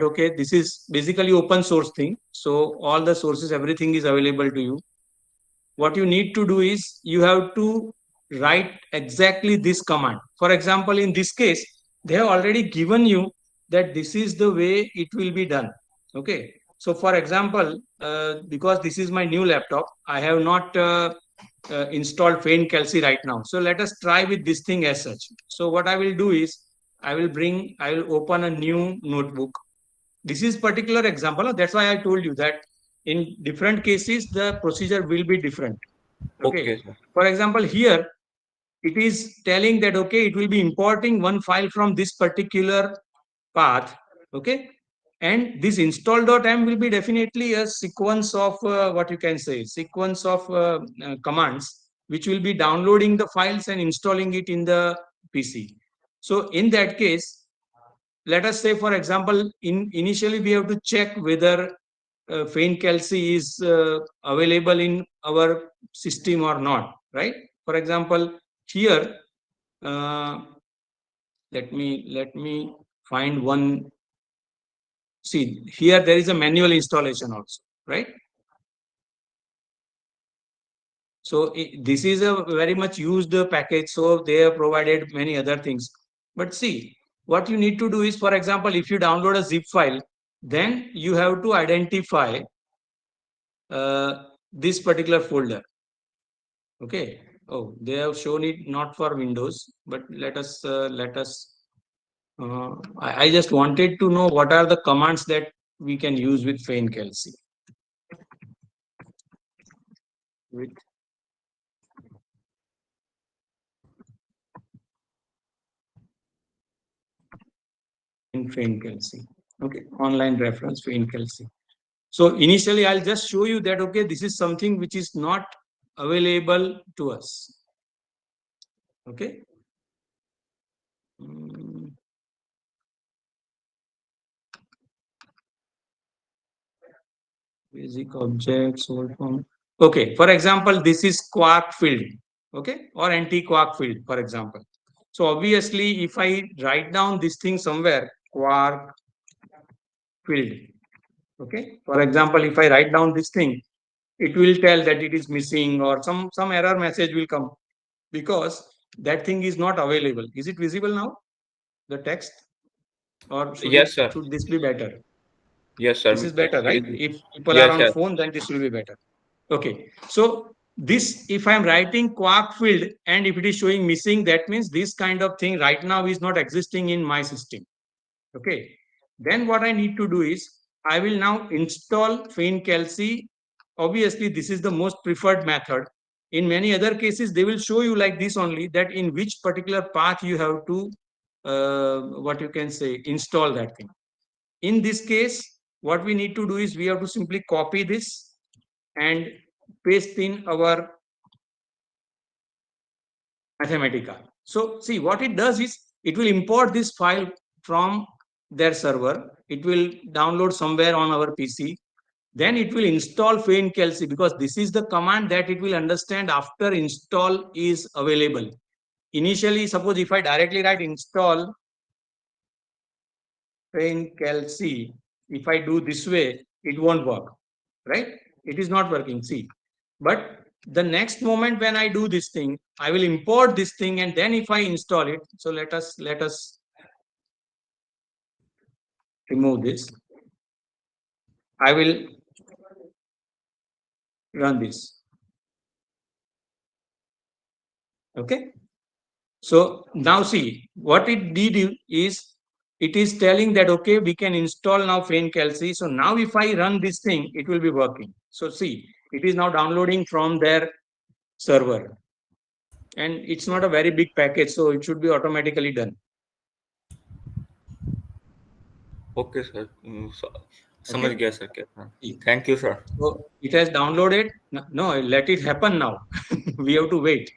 okay, this is basically open source thing. So all the sources, everything is available to you. What you need to do is you have to write exactly this command. For example, in this case, they have already given you that this is the way it will be done. Okay. So for example, because this is my new laptop, I have not installed Faint Kelsey right now. So let us try with this thing as such. So what I will do is I will open a new notebook. This is particular example. That's why I told you that in different cases, the procedure will be different. Okay. Okay, sir. For example, here it is telling that, okay, it will be importing one file from this particular path. Okay. And this install.m will be definitely a sequence of what you can say, sequence of commands, which will be downloading the files and installing it in the PC. So in that case, let us say, for example, initially we have to check whether Faint Kelsey is available in our system or not, right? For example, here, uh, let me find one. See, here there is a manual installation also, right? So this is a very much used package. So they have provided many other things. But see, what you need to do is, for example, if you download a zip file, then you have to identify this particular folder. Okay. Oh, they have shown it not for Windows, but let us. I just wanted to know what are the commands that we can use with Faint Kelsey. With in Faint Kelsey. Okay, online reference Faint Kelsey. So initially, I'll just show you that, okay, this is something which is not available to us. Okay. Mm, basic objects, old form. Okay. For example, this is quark field. Okay. Or anti-quark field, for example. So obviously, if I write down this thing somewhere, quark field. Okay. For example, if I write down this thing, it will tell that it is missing or some error message will come because that thing is not available. Is it visible now? The text, or Yes, sir. should this be better? Yes, This sir. is better, It right? is. If people are Yes, on yes. phone, then this will be better. Okay. So this, if I'm writing quark field and if it is showing missing, that means this kind of thing right now is not existing in my system. Okay. Then what I need to do is I will now install Faint Kelsey. Obviously, this is the most preferred method. In many other cases, they will show you like this only, that in which particular path you have to what you can say, install that thing. In this case, what we need to do is we have to simply copy this and paste in our Mathematica. So see, what it does is it will import this file from their server. It will download somewhere on our PC. Then it will install Faint Kelsey, because this is the command that it will understand after install is available. Initially, suppose if I directly write install Faint Kelsey, if I do this way, it won't work, right? It is not working. See, but the next moment when I do this thing, I will import this thing, and then if I install it, so let us remove this. I will run this. Okay. So now see what it did is it is telling that, okay, we can install now Faint Kelsey. So now if I run this thing, it will be working. So see, it is now downloading from their server, and it's not a very big package, so it should be automatically done. Okay, sir. समझ Okay. गया sir क्या था. Thank you, sir. So it has downloaded. No, let it happen now. We have to wait.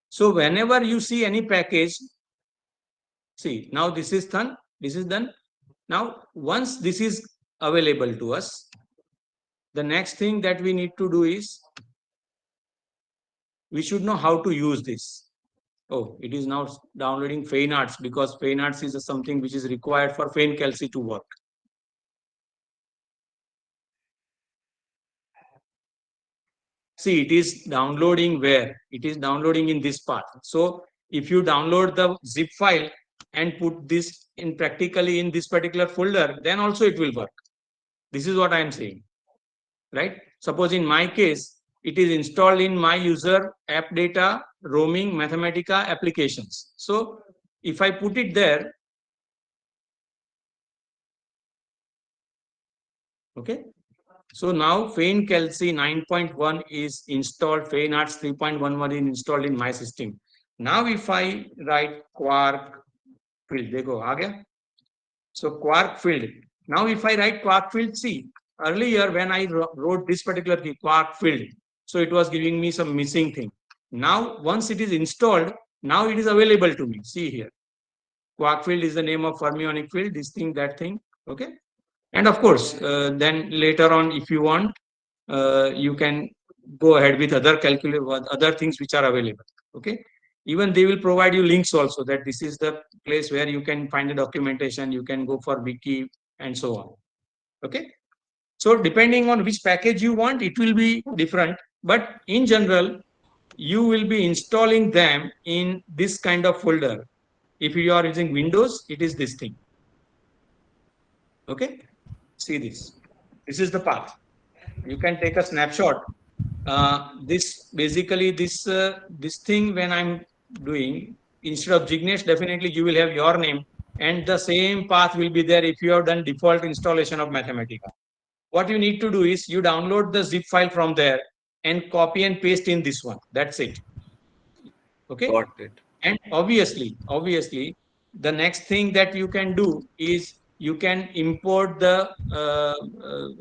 So whenever you see any package, see, now this is done. This is done. Now, once this is available to us, the next thing that we need to do is we should know how to use this. Oh, it is now downloading FainArts because FainArts is something which is required for FainCalc to work. See, it is downloading where? It is downloading in this path. So if you download the zip file and put this in practically in this particular folder, then also it will work. This is what I am saying, right? Suppose in my case, it is installed in my user app data, roaming, Mathematica applications. So if I put it there, okay. So now FainCalc 9.1 is installed, FainArts 3.11 is installed in my system. Now if I write Quark field, देखो आ गया. So Quark field. Now if I write Quark field, see, earlier when I wrote this particular key, Quark field, so it was giving me some missing thing. Now once it is installed, now it is available to me. See here. Quark field is the name of fermionic field, this thing, that thing. Okay. And of course, then later on, if you want, you can go ahead with other other things which are available. Okay. Even they will provide you links also that this is the place where you can find the documentation, you can go for wiki and so on. Okay. So depending on which package you want, it will be different. But in general, you will be installing them in this kind of folder. If you are using Windows, it is this thing. Okay. See this. This is the path. You can take a snapshot. This basically this thing when I'm doing, instead of Jignesh, definitely you will have your name, and the same path will be there if you have done default installation of Mathematica. What you need to do is you download the zip file from there and copy and paste in this one. That's it. Okay. Got it. And obviously, the next thing that you can do is you can import the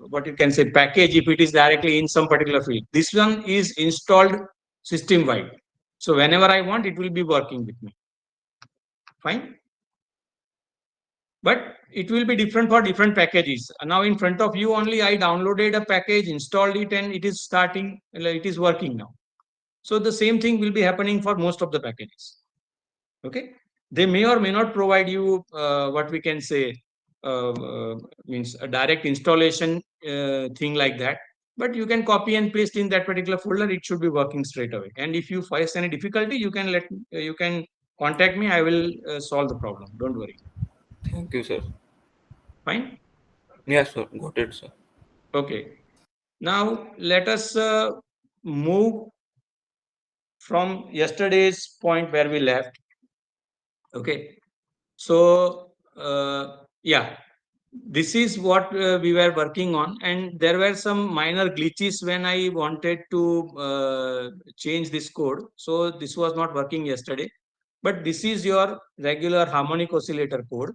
what you can say package if it is directly in some particular field. This one is installed system wide. So whenever I want, it will be working with me. Fine. But it will be different for different packages. Now in front of you only, I downloaded a package, installed it, and it is starting, it is working now. So the same thing will be happening for most of the packages. Okay. They may or may not provide you what we can say means a direct installation thing like that, but you can copy and paste in that particular folder. It should be working straight away. And if you face any difficulty, you can you can contact me. I will solve the problem. Don't worry. Thank you, sir. Fine. Yes, sir. Got it, sir. Okay. Now let us move from yesterday's point where we left. Okay. So yeah, this is what we were working on, and there were some minor glitches when I wanted to change this code. So this was not working yesterday, but this is your regular harmonic oscillator code.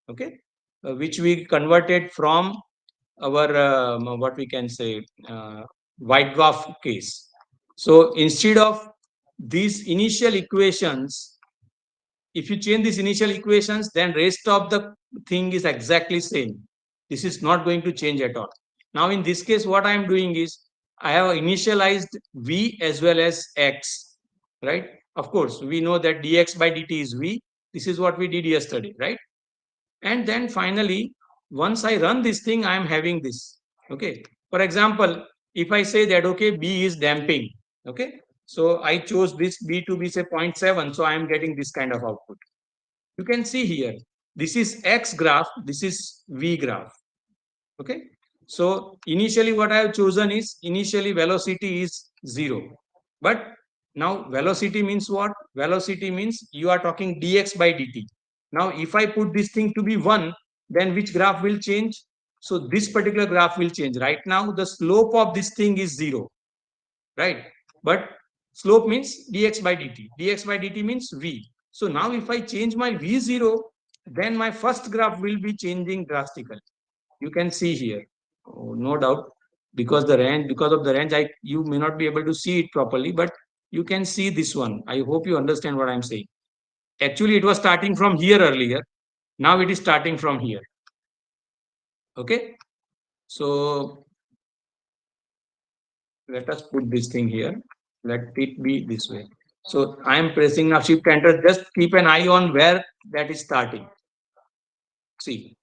Okay. Which we converted from our what we can say white dwarf case. So instead of these initial equations, if you change these initial equations, then rest of the thing is exactly same. This is not going to change at all. Now in this case, what I am doing is I have initialized v as well as x, right? Of course, we know that dx by dt is v. This is what we did yesterday, right? And then finally, once I run this thing, I am having this. Okay. For example, if I say that, okay, B is damping. Okay. So I chose this B to be say 0.7. So I am getting this kind of output. You can see here, this is X graph, this is V graph. Okay. So initially what I have chosen is initially velocity is 0. But now velocity means what? Velocity means you are talking dx by dt. Now if I put this thing to be 1, then which graph will change? So this particular graph will change. Right now the slope of this thing is 0, right? But slope means dx by dt. Dx by dt means v. So now if I change my v0, then my first graph will be changing drastically. You can see here. Oh, no doubt, because of the range, you may not be able to see it properly, but you can see this one. I hope you understand what I'm saying. Actually, it was starting from here earlier. Now it is starting from here. Okay. So let us put this thing here. Let it be this way. So I am pressing now shift enter. Just keep an eye on where that is starting. See,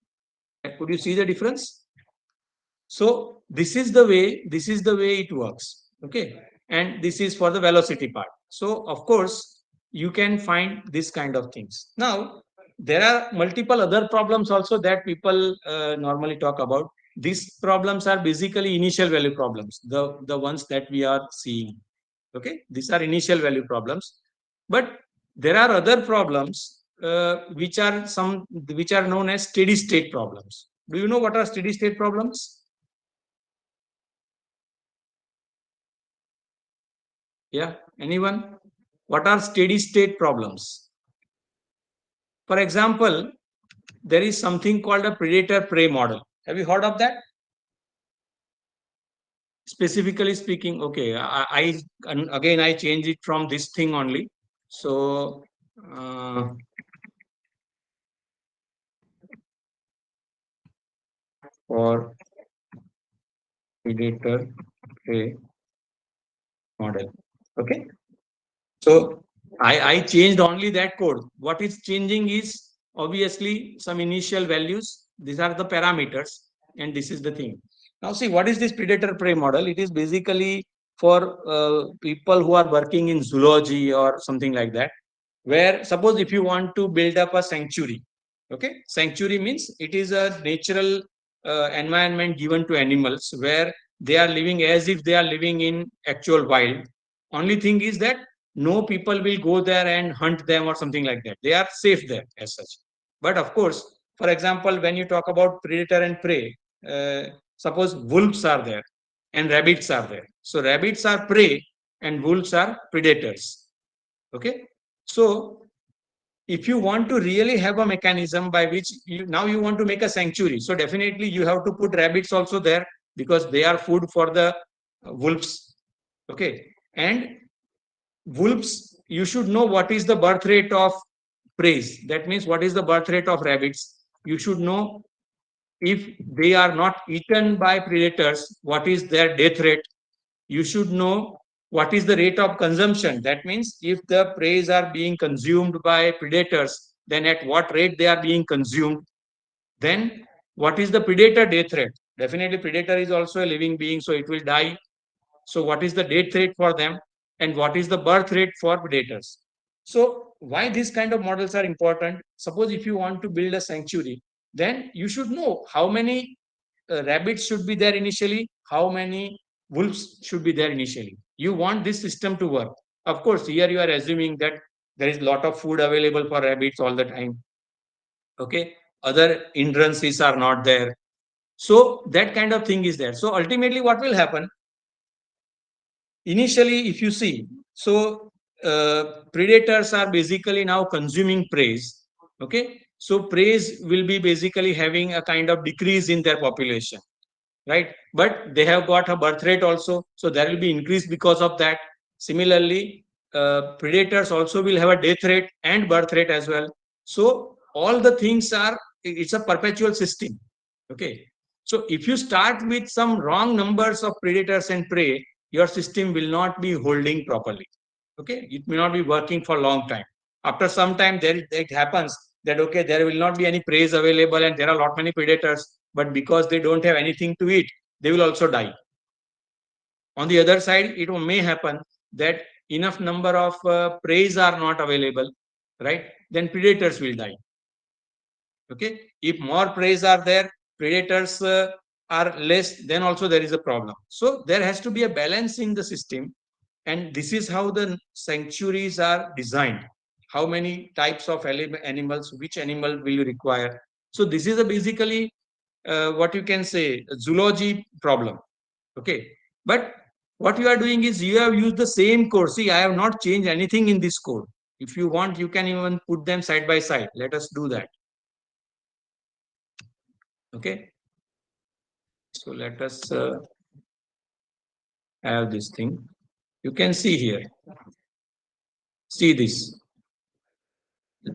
could you see the difference? So this is the way it works. Okay. And this is for the velocity part. So of course, you can find this kind of things. Now, there are multiple other problems also that people normally talk about. These problems are basically initial value problems, the ones that we are seeing. Okay. These are initial value problems. But there are other problems which are known as steady state problems. Do you know what are steady state problems? Yeah, anyone? What are steady state problems? For example, there is something called a predator prey model. Have you heard of that? Specifically speaking, okay, and again I change it from this thing only. So, for predator prey model. Okay. So I changed only that code. What is changing is obviously some initial values. These are the parameters, and this is the thing. Now, see, what is this predator prey model? It is basically for people who are working in zoology or something like that, where suppose if you want to build up a sanctuary, okay, sanctuary means it is a natural environment given to animals where they are living as if they are living in actual wild. Only thing is that no people will go there and hunt them or something like that. They are safe there as such. But of course, for example, when you talk about predator and prey, suppose wolves are there and rabbits are there. So rabbits are prey and wolves are predators. Okay. So if you want to really have a mechanism by which now you want to make a sanctuary, so definitely you have to put rabbits also there because they are food for the wolves. Okay. And wolves, you should know what is the birth rate of preys. That means what is the birth rate of rabbits. You should know if they are not eaten by predators, what is their death rate. You should know what is the rate of consumption. That means if the preys are being consumed by predators, then at what rate they are being consumed. Then what is the predator death rate? Definitely predator is also a living being, so it will die. So what is the death rate for them? And what is the birth rate for predators? So why these kind of models are important? Suppose if you want to build a sanctuary, then you should know how many rabbits should be there initially, how many wolves should be there initially. You want this system to work. Of course, here you are assuming that there is a lot of food available for rabbits all the time. Okay. Other hindrances are not there. So that kind of thing is there. So ultimately, what will happen? Initially, if you see, so predators are basically now consuming prey. Okay. So prey will be basically having a kind of decrease in their population, right? But they have got a birth rate also, so there will be increase because of that. Similarly, predators also will have a death rate and birth rate as well. So all the things are, it's a perpetual system. Okay. So if you start with some wrong numbers of predators and prey, your system will not be holding properly. Okay. It may not be working for a long time. After some time, there it happens that okay, there will not be any prey available and there are a lot many predators, but because they don't have anything to eat, they will also die. On the other side, it may happen that enough number of preys are not available, right? Then predators will die. Okay. If more preys are there, predators are less, then also there is a problem. So there has to be a balance in the system. And this is how the sanctuaries are designed. How many types of animals, which animal will you require? So this is a basically what you can say zoology problem. Okay. But what you are doing is you have used the same code. See, I have not changed anything in this code. If you want, you can even put them side by side. Let us do that. Okay. So let us have this thing. You can see here. See this.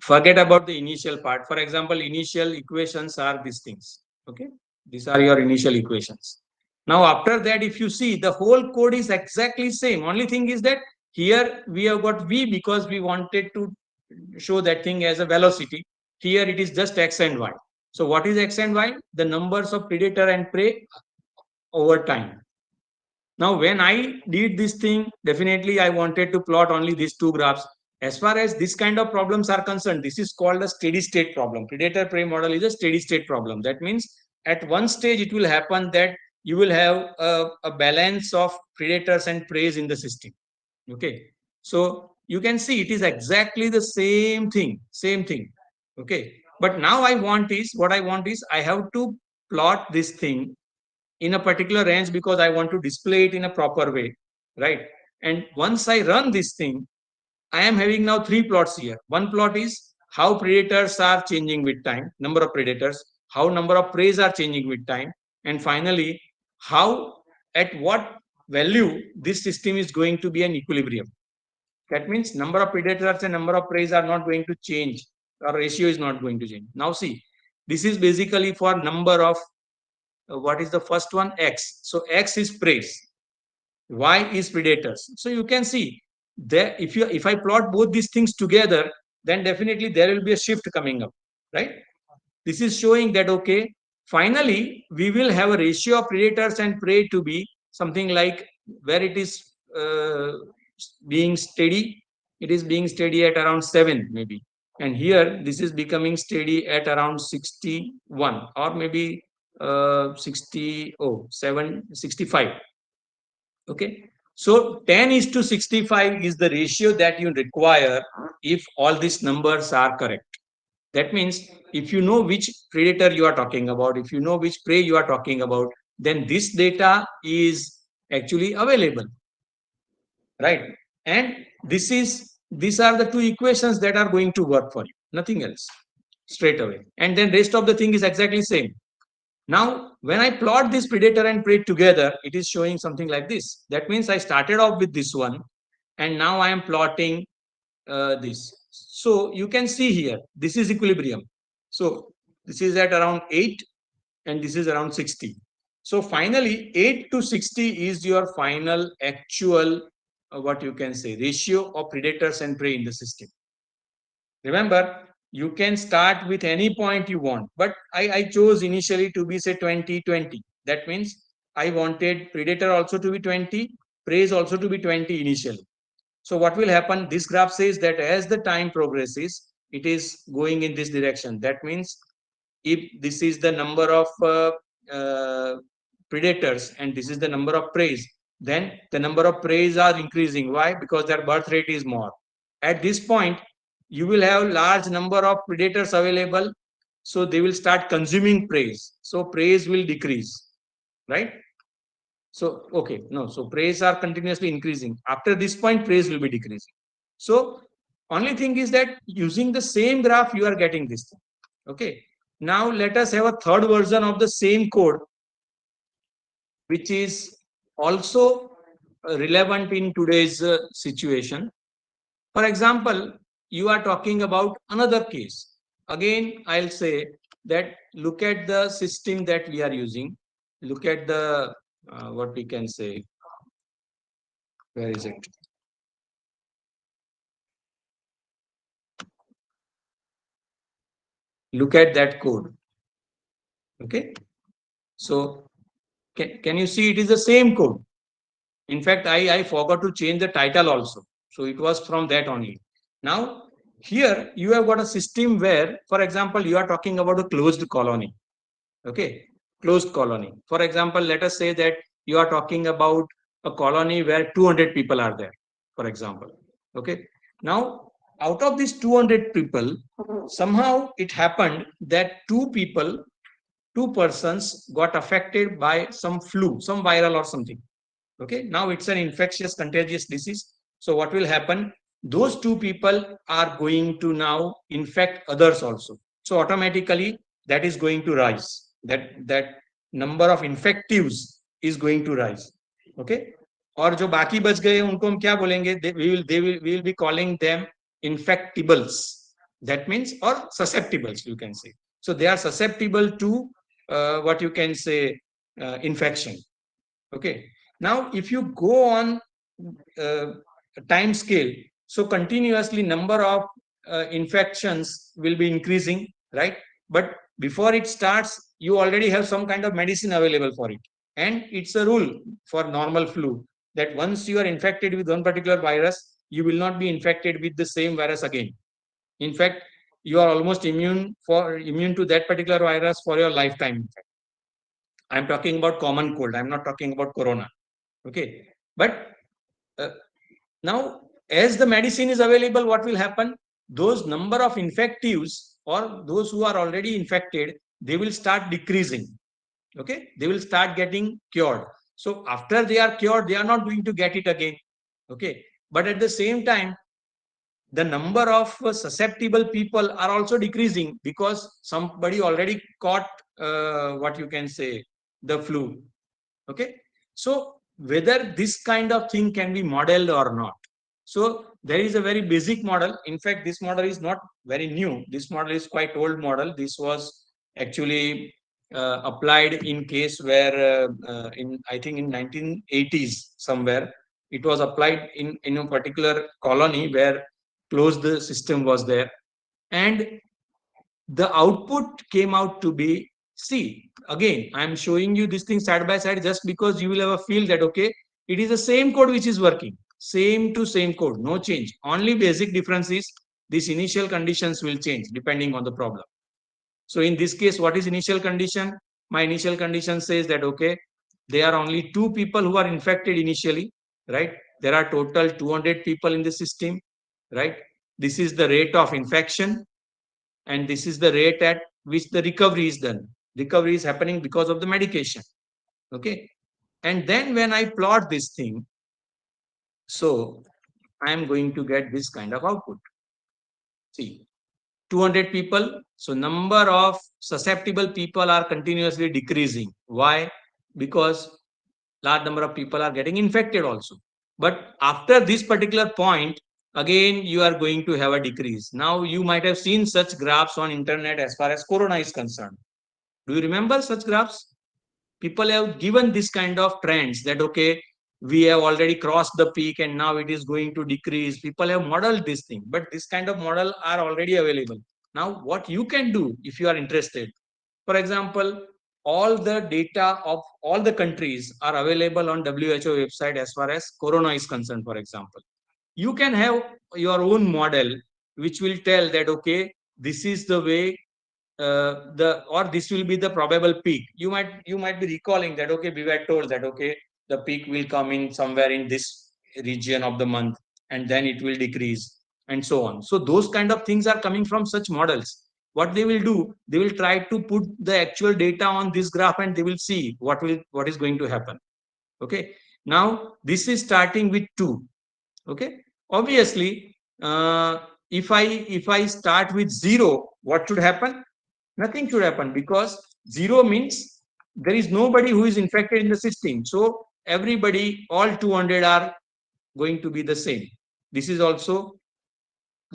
Forget about the initial part. For example, initial equations are these things. Okay. These are your initial equations. Now, after that, if you see, the whole code is exactly same. Only thing is that Here we have got V because we wanted to show that thing as a velocity. Here it is just X and Y. So what is X and Y? The numbers of predator and prey over time. Now, when I did this thing, definitely I wanted to plot only these two graphs. As far as this kind of problems are concerned, this is called a steady state problem. Predator prey model is a steady state problem. That means at one stage it will happen that you will have a balance of predators and preys in the system. Okay. So you can see it is exactly the same thing. Okay. But now what I want is I have to plot this thing in a particular range because I want to display it in a proper way, right? And once I run this thing, I am having now three plots here. One plot is how predators are changing with time, number of predators, how number of preys are changing with time, and finally, how at what value this system is going to be an equilibrium. That means number of predators and number of preys are not going to change, or ratio is not going to change. Now see, this is basically for number of what is the first one? X. So X is preys, Y is predators. So you can see there, if I plot both these things together, then definitely there will be a shift coming up, right? This is showing that okay, finally we will have a ratio of predators and prey to be something like where it is being steady. It is being steady at around 7 maybe, and here this is becoming steady at around 61 or maybe 65. Okay. So 10 is to 65 is the ratio that you require if all these numbers are correct. That means if you know which predator you are talking about, if you know which prey you are talking about, then this data is actually available, right? And these are the two equations that are going to work for you, nothing else, straight away. And then rest of the thing is exactly same. Now, when I plot this predator and prey together, it is showing something like this. That means I started off with this one, and now I am plotting this. So you can see here, this is equilibrium. So this is at around 8, and this is around 60. So finally, 8 to 60 is your final actual, what you can say, ratio of predators and prey in the system. Remember, you can start with any point you want, but I chose initially to be say 20 20. That means I wanted predator also to be 20, prey also to be 20 initially. So what will happen, this graph says that as the time progresses, it is going in this direction. That means if this is the number of predators and this is the number of preys, then the number of preys are increasing. Why? Because their birth rate is more. At this point, you will have large number of predators available, so they will start consuming preys. So preys will decrease, right? So okay, no, so preys are continuously increasing. After this point, preys will be decreasing. So only thing is that using the same graph, you are getting this thing. Okay. Now let us have a third version of the same code, which is also relevant in today's situation. For example, you are talking about another case. Again, I'll say that look at the system that we are using. Look at the, what we can say, where is it? Look at that code. Okay. So can you see it is the same code? In fact, I forgot to change the title also. So it was from that only. Now, here you have got a system where, for example, you are talking about a closed colony. Okay, closed colony. For example, let us say that you are talking about a colony where 200 people are there, for example. Okay, now out of these 200 people, somehow it happened that two persons got affected by some flu, some viral or something. Okay, now it's an infectious contagious disease. So what will happen, those two people are going to now infect others also. So automatically that is going to rise, that number of infectives is going to rise. Okay, और जो बाकी बच गए उनको हम क्या बोलेंगे, we will be calling them infectables. That means, or susceptibles you can say. So they are susceptible to what you can say, infection. Okay. Now, if you go on time scale, so continuously number of infections will be increasing, right? But before it starts, you already have some kind of medicine available for it. And it's a rule for normal flu that once you are infected with one particular virus, you will not be infected with the same virus again. In fact, you are almost immune to that particular virus for your lifetime. In fact, I'm talking about common cold. I'm not talking about corona. Okay, but uh, now, as the medicine is available, what will happen? Those number of infectives or those who are already infected, they will start decreasing. Okay, they will start getting cured. So after they are cured, they are not going to get it again. Okay, but at the same time, the number of susceptible people are also decreasing because somebody already caught what you can say the flu. Okay, so whether this kind of thing can be modeled or not. So there is a very basic model. In fact, this model is not very new. This model is quite old model. This was actually applied in case where in I think in 1980s somewhere it was applied in a particular colony where closed system was there, and the output came out to be, see, again I'm showing you this thing side by side just because you will have a feel that okay, it is the same code which is working, same to same code, no change. Only basic difference is these initial conditions will change depending on the problem. So in this case, what is initial condition? My initial condition says that okay, there are only 2 people who are infected initially, right? There are total 200 people in the system, right? This is the rate of infection, and this is the rate at which the recovery is done. Recovery is happening because of the medication. Okay. And then when I plot this thing, so I am going to get this kind of output. See, 200 people. So number of susceptible people are continuously decreasing. Why? Because large number of people are getting infected also. But after this particular point, again, you are going to have a decrease. Now, you might have seen such graphs on internet as far as corona is concerned. Do you remember such graphs? People have given this kind of trends that, okay, we have already crossed the peak and now it is going to decrease. People have modeled this thing, but this kind of model are already available. Now, what you can do if you are interested, for example, all the data of all the countries are available on WHO website as far as corona is concerned, for example. You can have your own model which will tell that, okay, this is the way this will be the probable peak. You might be recalling that okay, we were told that okay, the peak will come in somewhere in this region of the month and then it will decrease and so on. So those kind of things are coming from such models. What they will do, they will try to put the actual data on this graph and they will see what is going to happen. Okay, now this is starting with 2. Okay, obviously, if I start with 0, what should happen? Nothing should happen because 0 means there is nobody who is infected in the system. So everybody, all 200 are going to be the same. This is also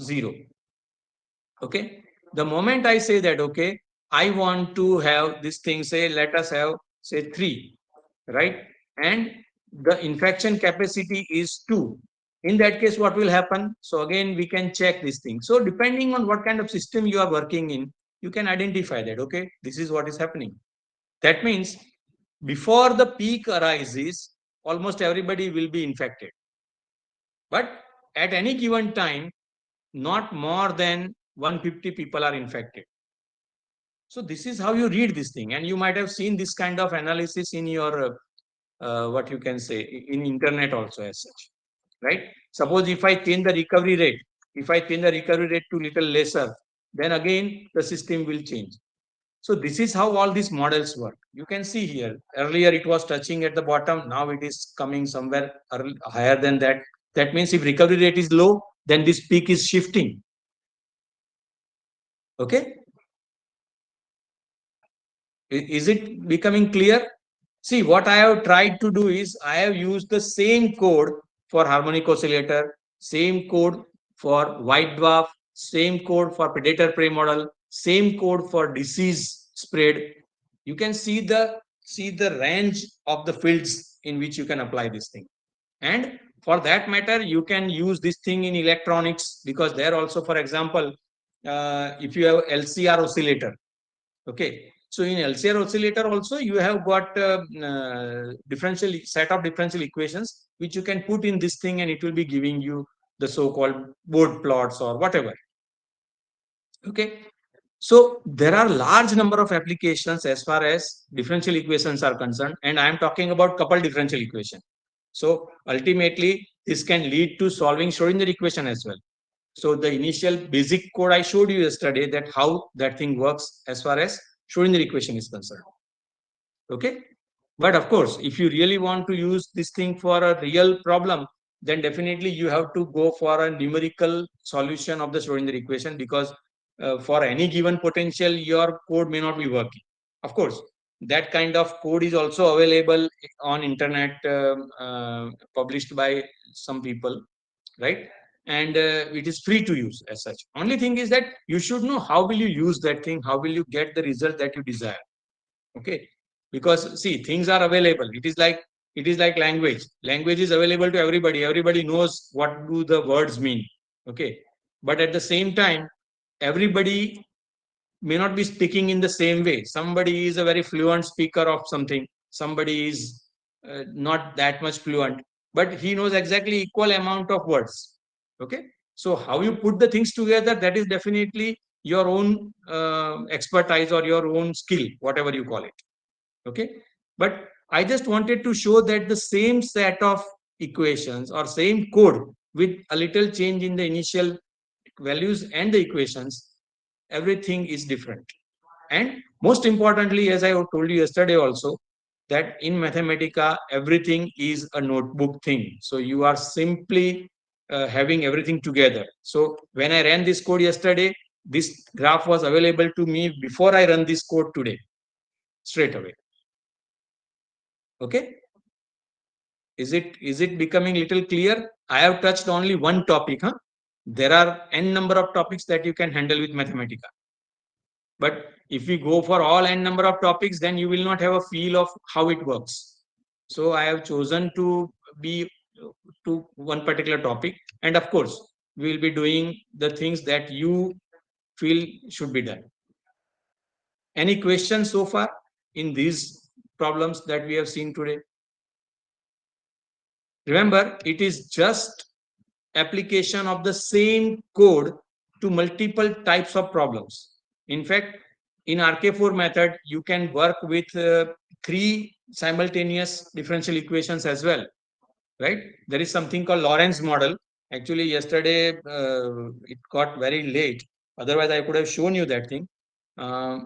0. Okay. The moment I say that, okay, I want to have this thing, say, let us have, say, 3, right? And the infection capacity is 2. In that case, what will happen? So again, we can check this thing. So depending on what kind of system you are working in, you can identify that, okay, this is what is happening. That means before the peak arises, almost everybody will be infected. But at any given time, not more than 150 people are infected. So this is how you read this thing. And you might have seen this kind of analysis in your, what you can say, in internet also as such, right? Suppose if I change the recovery rate, if I change the recovery rate to little lesser, then again the system will change. So this is how all these models work. You can see here, earlier it was touching at the bottom, now it is coming somewhere higher than that. That means if recovery rate is low, then this peak is shifting. Okay. Is it becoming clear? See, what I have tried to do is I have used the same code for harmonic oscillator, same code for white dwarf, same code for predator prey model, same code for disease spread. You can see the range of the fields in which you can apply this thing. And for that matter, you can use this thing in electronics, because there also, for example, if you have LCR oscillator, okay, so in LCR oscillator also you have got differential set of differential equations which you can put in this thing, and it will be giving you the so-called board plots or whatever. Okay, so there are large number of applications as far as differential equations are concerned, and I am talking about coupled differential equation. So ultimately, this can lead to solving Schrodinger equation as well. So the initial basic code I showed you yesterday, that how that thing works as far as Schrodinger equation is concerned. Okay, but of course, if you really want to use this thing for a real problem, then definitely you have to go for a numerical solution of the Schrodinger equation, because for any given potential, your code may not be working. Of course, that kind of code is also available on internet, published by some people, right? And it is free to use as such. Only thing is that you should know how will you use that thing, how will you get the result that you desire. Okay, because see, things are available. It is like language is available to everybody knows what do the words mean. Okay, but at the same time, everybody may not be speaking in the same way. Somebody is a very fluent speaker of something, somebody is not that much fluent, but he knows exactly equal amount of words. Okay, so how you put the things together, that is definitely your own expertise or your own skill, whatever you call it. Okay, but I just wanted to show that the same set of equations or same code with a little change in the initial values and the equations, everything is different. And most importantly, as I told you yesterday also, that in Mathematica everything is a notebook thing, so you are simply having everything together. So when I ran this code yesterday, this graph was available to me before I run this code today, straight away. Okay, is it becoming little clear? I have touched only one topic, huh? There are n number of topics that you can handle with Mathematica, but if we go for all n number of topics, then you will not have a feel of how it works. So I have chosen to be to one particular topic, and of course we will be doing the things that you feel should be done. Any questions so far in these problems that we have seen today? Remember, it is just application of the same code to multiple types of problems. In fact, in RK4 method, you can work with 3 simultaneous differential equations as well, right? There is something called Lorentz model. Actually, yesterday it got very late. Otherwise, I could have shown you that thing. I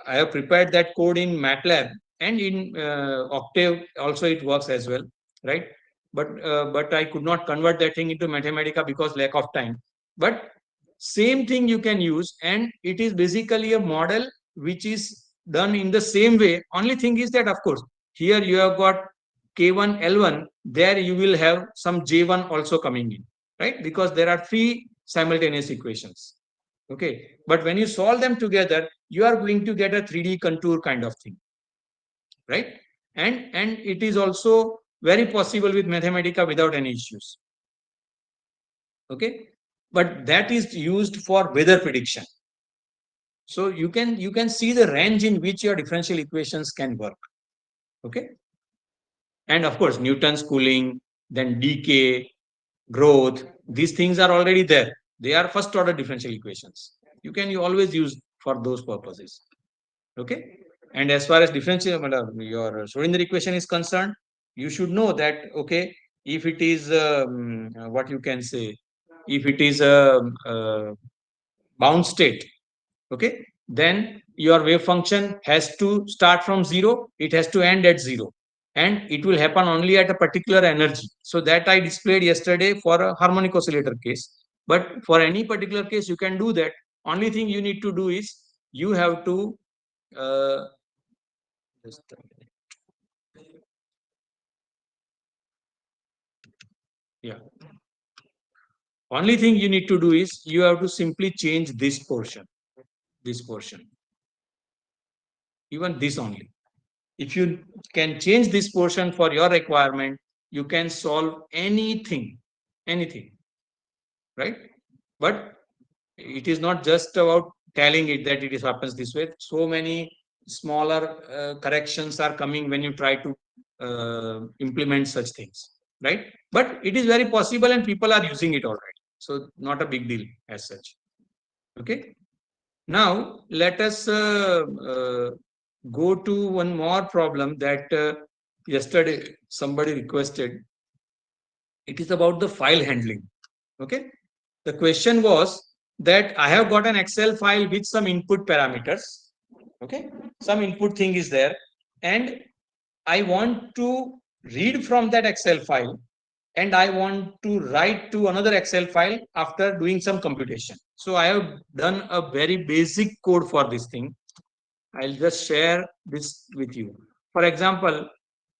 have prepared that code in MATLAB, and in Octave also it works as well, right? But I could not convert that thing into Mathematica because lack of time. But same thing you can use, and it is basically a model which is done in the same way. Only thing is that, of course, here you have got K1, L1, there you will have some J1 also coming in, right? Because there are 3 simultaneous equations. Okay, but when you solve them together, you are going to get a 3D contour kind of thing, right? And it is also very possible with Mathematica without any issues. Okay, but that is used for weather prediction. So you can see the range in which your differential equations can work. Okay, and of course Newton's cooling, then decay, growth, these things are already there. They are first order differential equations. You always use for those purposes. Okay, and as far as differential your Schrodinger equation is concerned, you should know that, okay, if it is what you can say, if it is a bound state, okay, then your wave function has to start from 0, it has to end at 0, and it will happen only at a particular energy. So that I displayed yesterday for a harmonic oscillator case, but for any particular case you can do that. Only thing you need to do is you have to uh, just a minute. Yeah, only thing you need to do is you have to simply change this portion, even this only. If you can change this portion for your requirement, you can solve anything, right? But it is not just about telling it that it is happens this way. So many smaller corrections are coming when you try to implement such things, right? But it is very possible and people are using it already. So not a big deal as such. Okay. Now let us go to one more problem that yesterday somebody requested. It is about the file handling. Okay. The question was that I have got an Excel file with some input parameters. Okay. Some input thing is there. And I want to read from that Excel file and I want to write to another Excel file after doing some computation. So I have done a very basic code for this thing. I'll just share this with you. For example,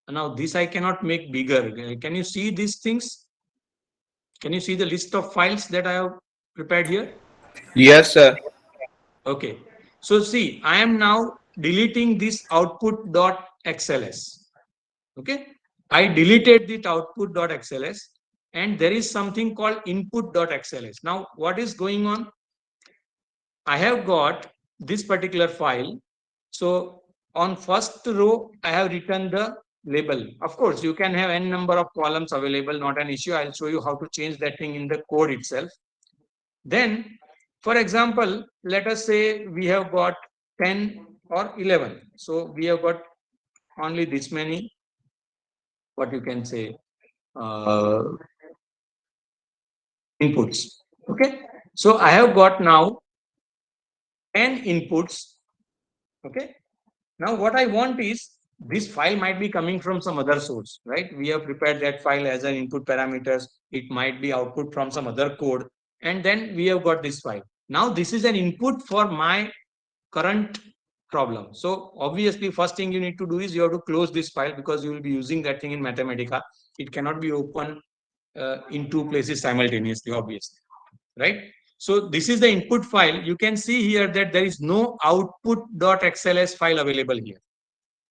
now this I cannot make bigger. Can you see these things? Can you see the list of files that I have prepared here? Yes, sir. Okay. So see, I am now deleting this output.xls. Okay. I deleted the output.xls and there is something called input.xls. Now, what is going on? I have got this particular file. So on first row, I have written the label. Of course, you can have n number of columns available, not an issue. I'll show you how to change that thing in the code itself. Then, for example, let us say we have got 10 or 11. So we have got only this many, what you can say, uh, inputs. Okay. So I have got now 10 inputs. Okay. Now what I want is this file might be coming from some other source, right? We have prepared that file as an input parameters. It might be output from some other code. And then we have got this file. Now this is an input for my current problem. So obviously, first thing you need to do is you have to close this file because you will be using that thing in Mathematica. It cannot be open in two places simultaneously, obviously, right? So this is the input file. You can see here that there is no output.xls file available here.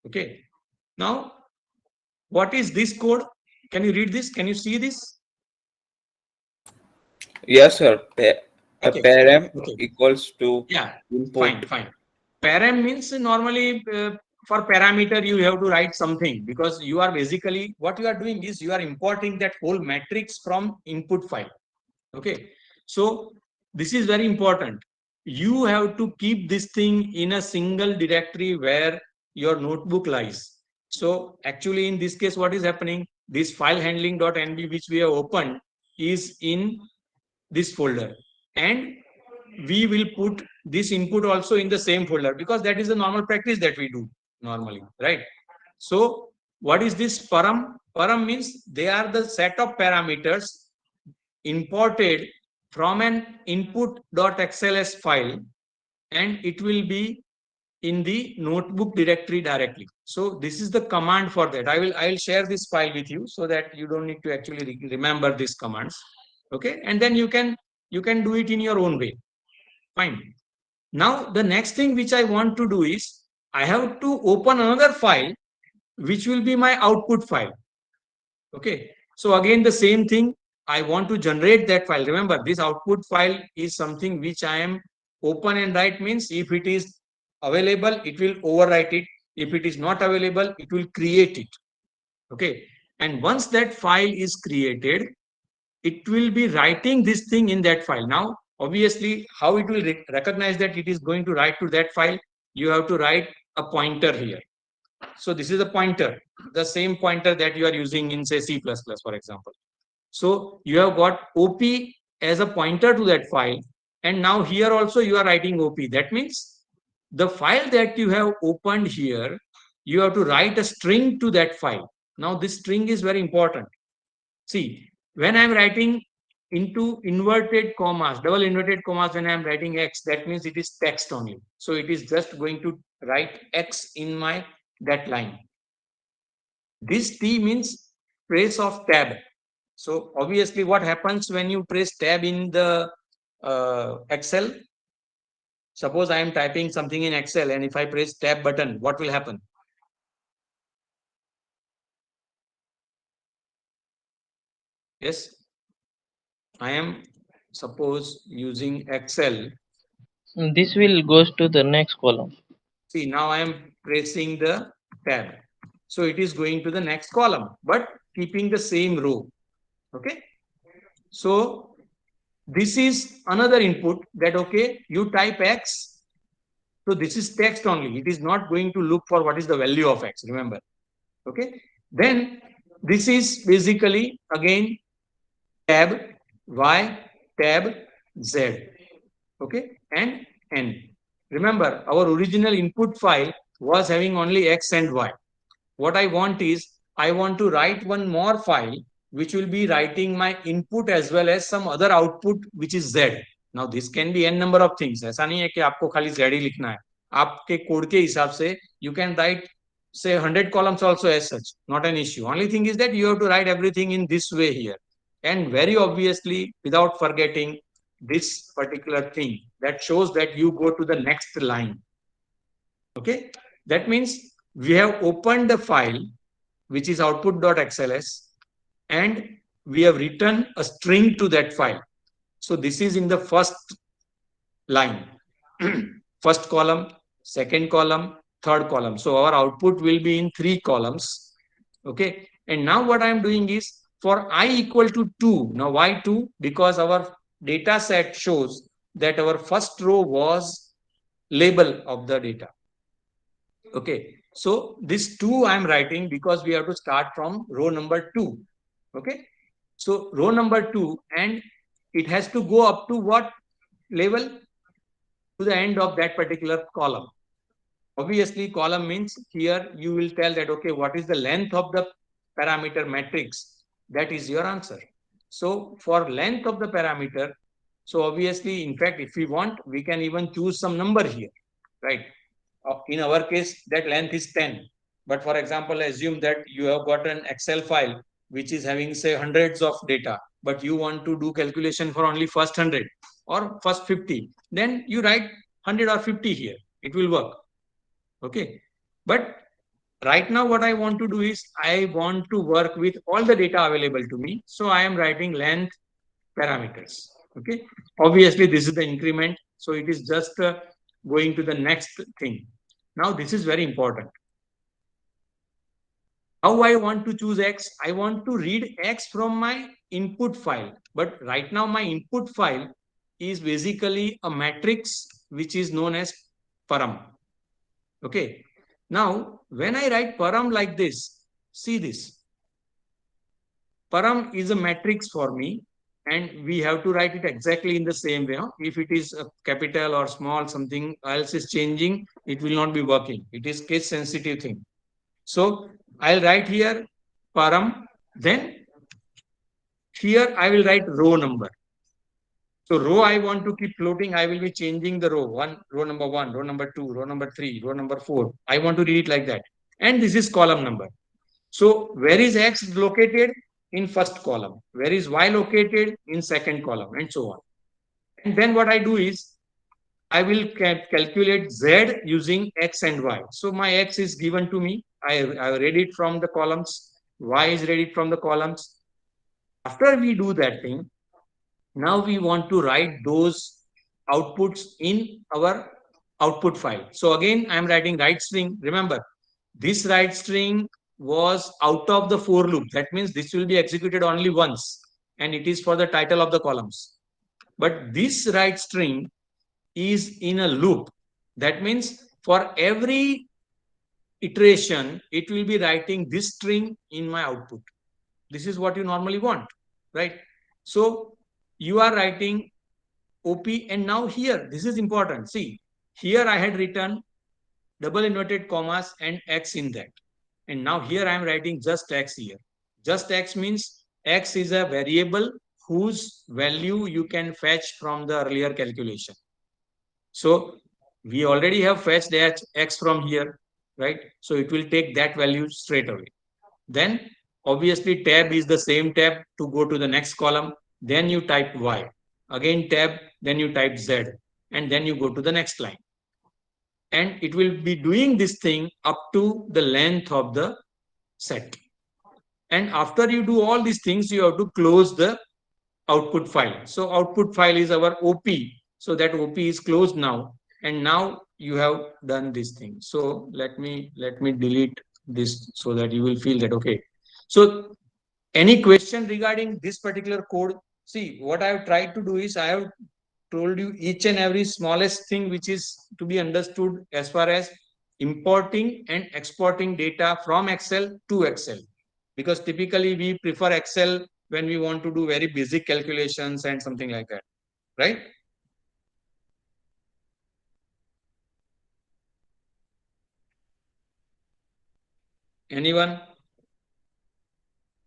Okay. Now, what is this code? Can you read this? Can you see this? Yes, sir. A Okay. param Okay. equals to Yeah. input. Fine. Param means normally for parameter you have to write something because you are basically what you are doing is you are importing that whole matrix from input file. Okay. So this is very important. You have to keep this thing in a single directory where your notebook lies. So actually in this case, what is happening? This file handling.nb which we have opened is in this folder and we will put this input also in the same folder because that is the normal practice that we do normally, right? So what is this param? Param means they are the set of parameters imported from an input.xls file and it will be in the notebook directory directly. So this is the command for that. I'll share this file with you so that you don't need to actually remember these commands. Okay, and then you can do it in your own way. Fine. Now the next thing which I want to do is I have to open another file which will be my output file. Okay. So again the same thing. I want to generate that file. Remember this output file is something which I am open and write means if it is available it will overwrite it. If it is not available it will create it. Okay. And once that file is created it will be writing this thing in that file. Now, obviously, how it will recognize that it is going to write to that file, you have to write a pointer here. So this is a pointer, the same pointer that you are using in say C++, for example. So you have got OP as a pointer to that file. And now here also you are writing OP. That means the file that you have opened here, you have to write a string to that file. Now this string is very important. See, when I'm writing into inverted commas, double inverted commas, when I'm writing X, that means it is text only. So it is just going to write X in my that line. This T means press of tab. So obviously what happens when you press tab in the Excel? Suppose I am typing something in Excel and if I press tab button, what will happen? Yes, I am suppose using Excel. This will goes to the next column. See, now I am pressing the tab. So it is going to the next column, but keeping the same row. Okay. So this is another input that, okay, you type X. So this is text only. It is not going to look for what is the value of X, remember. Okay. Then this is basically again tab Y, tab Z. Okay. And N. Remember, our original input file was having only X and Y. What I want is, I want to write one more file which will be writing my input as well as some other output which is Z. Now this can be n number of things. ऐसा नहीं है कि आपको खाली Z ही लिखना है. आपके code के हिसाब से you can write say 100 columns also as such. Not an issue. Only thing is that you have to write everything in this way here. And very obviously, without forgetting this particular thing that shows that you go to the next line. Okay. That means we have opened the file which is output.xls and we have written a string to that file. So this is in the first line, first column, second column, third column. So our output will be in 3 columns. Okay. And now what I am doing is for I equal to 2. Now why 2? Because our data set shows that our first row was label of the data. Okay. So this 2 I am writing because we have to start from row number 2. Okay. So row number 2, and it has to go up to what level? To the end of that particular column. Obviously, column means here you will tell that, okay, what is the length of the parameter matrix? That is your answer. So for length of the parameter, so obviously, in fact, if we want, we can even choose some number here, right? In our case, that length is 10. But for example, assume that you have got an Excel file which is having say hundreds of data, but you want to do calculation for only first 100 or first 50. Then you write 100 or 50 here. It will work. Okay. But right now what I want to do is I want to work with all the data available to me. So I am writing length parameters. Okay. Obviously, this is the increment. So it is just going to the next thing. Now, this is very important. How I want to choose X? I want to read X from my input file. But right now, my input file is basically a matrix which is known as param. Okay. Now, when I write param like this, see this. Param is a matrix for me, and we have to write it exactly in the same way. If it is a capital or small, something else is changing, it will not be working. It is case sensitive thing. So I'll write here param, then here I will write row number. So row I want to keep floating, I will be changing the row. Row number 1, row number 2, row number 3, row number 4. I want to read it like that. And this is column number. So where is X located? In first column. Where is Y located? In second column, and so on. And then what I do is I will calculate Z using X and Y. So my X is given to me. I read it from the columns. Y is read it from the columns. After we do that thing, now we want to write those outputs in our output file. So again, I am writing write string. Remember, this write string was out of the for loop. That means this will be executed only once, and it is for the title of the columns. But this write string is in a loop. That means for every iteration, it will be writing this string in my output. This is what you normally want, right? So you are writing OP, and now here, this is important. See, here I had written double inverted commas and X in that. And now here I am writing just X here. Just X means X is a variable whose value you can fetch from the earlier calculation. So we already have fetched X from here, right? So it will take that value straight away. Then obviously tab is the same tab to go to the next column. Then you type Y. Again tab, then you type Z. And then you go to the next line. And it will be doing this thing up to the length of the set. And after you do all these things, you have to close the output file. So output file is our OP. So that OP is closed now. And now you have done this thing. So let me delete this so that you will feel that, okay. So any question regarding this particular code? See, what I have tried to do is I have told you each and every smallest thing which is to be understood as far as importing and exporting data from Excel to Excel. Because typically we prefer Excel when we want to do very basic calculations and something like that, right? Anyone?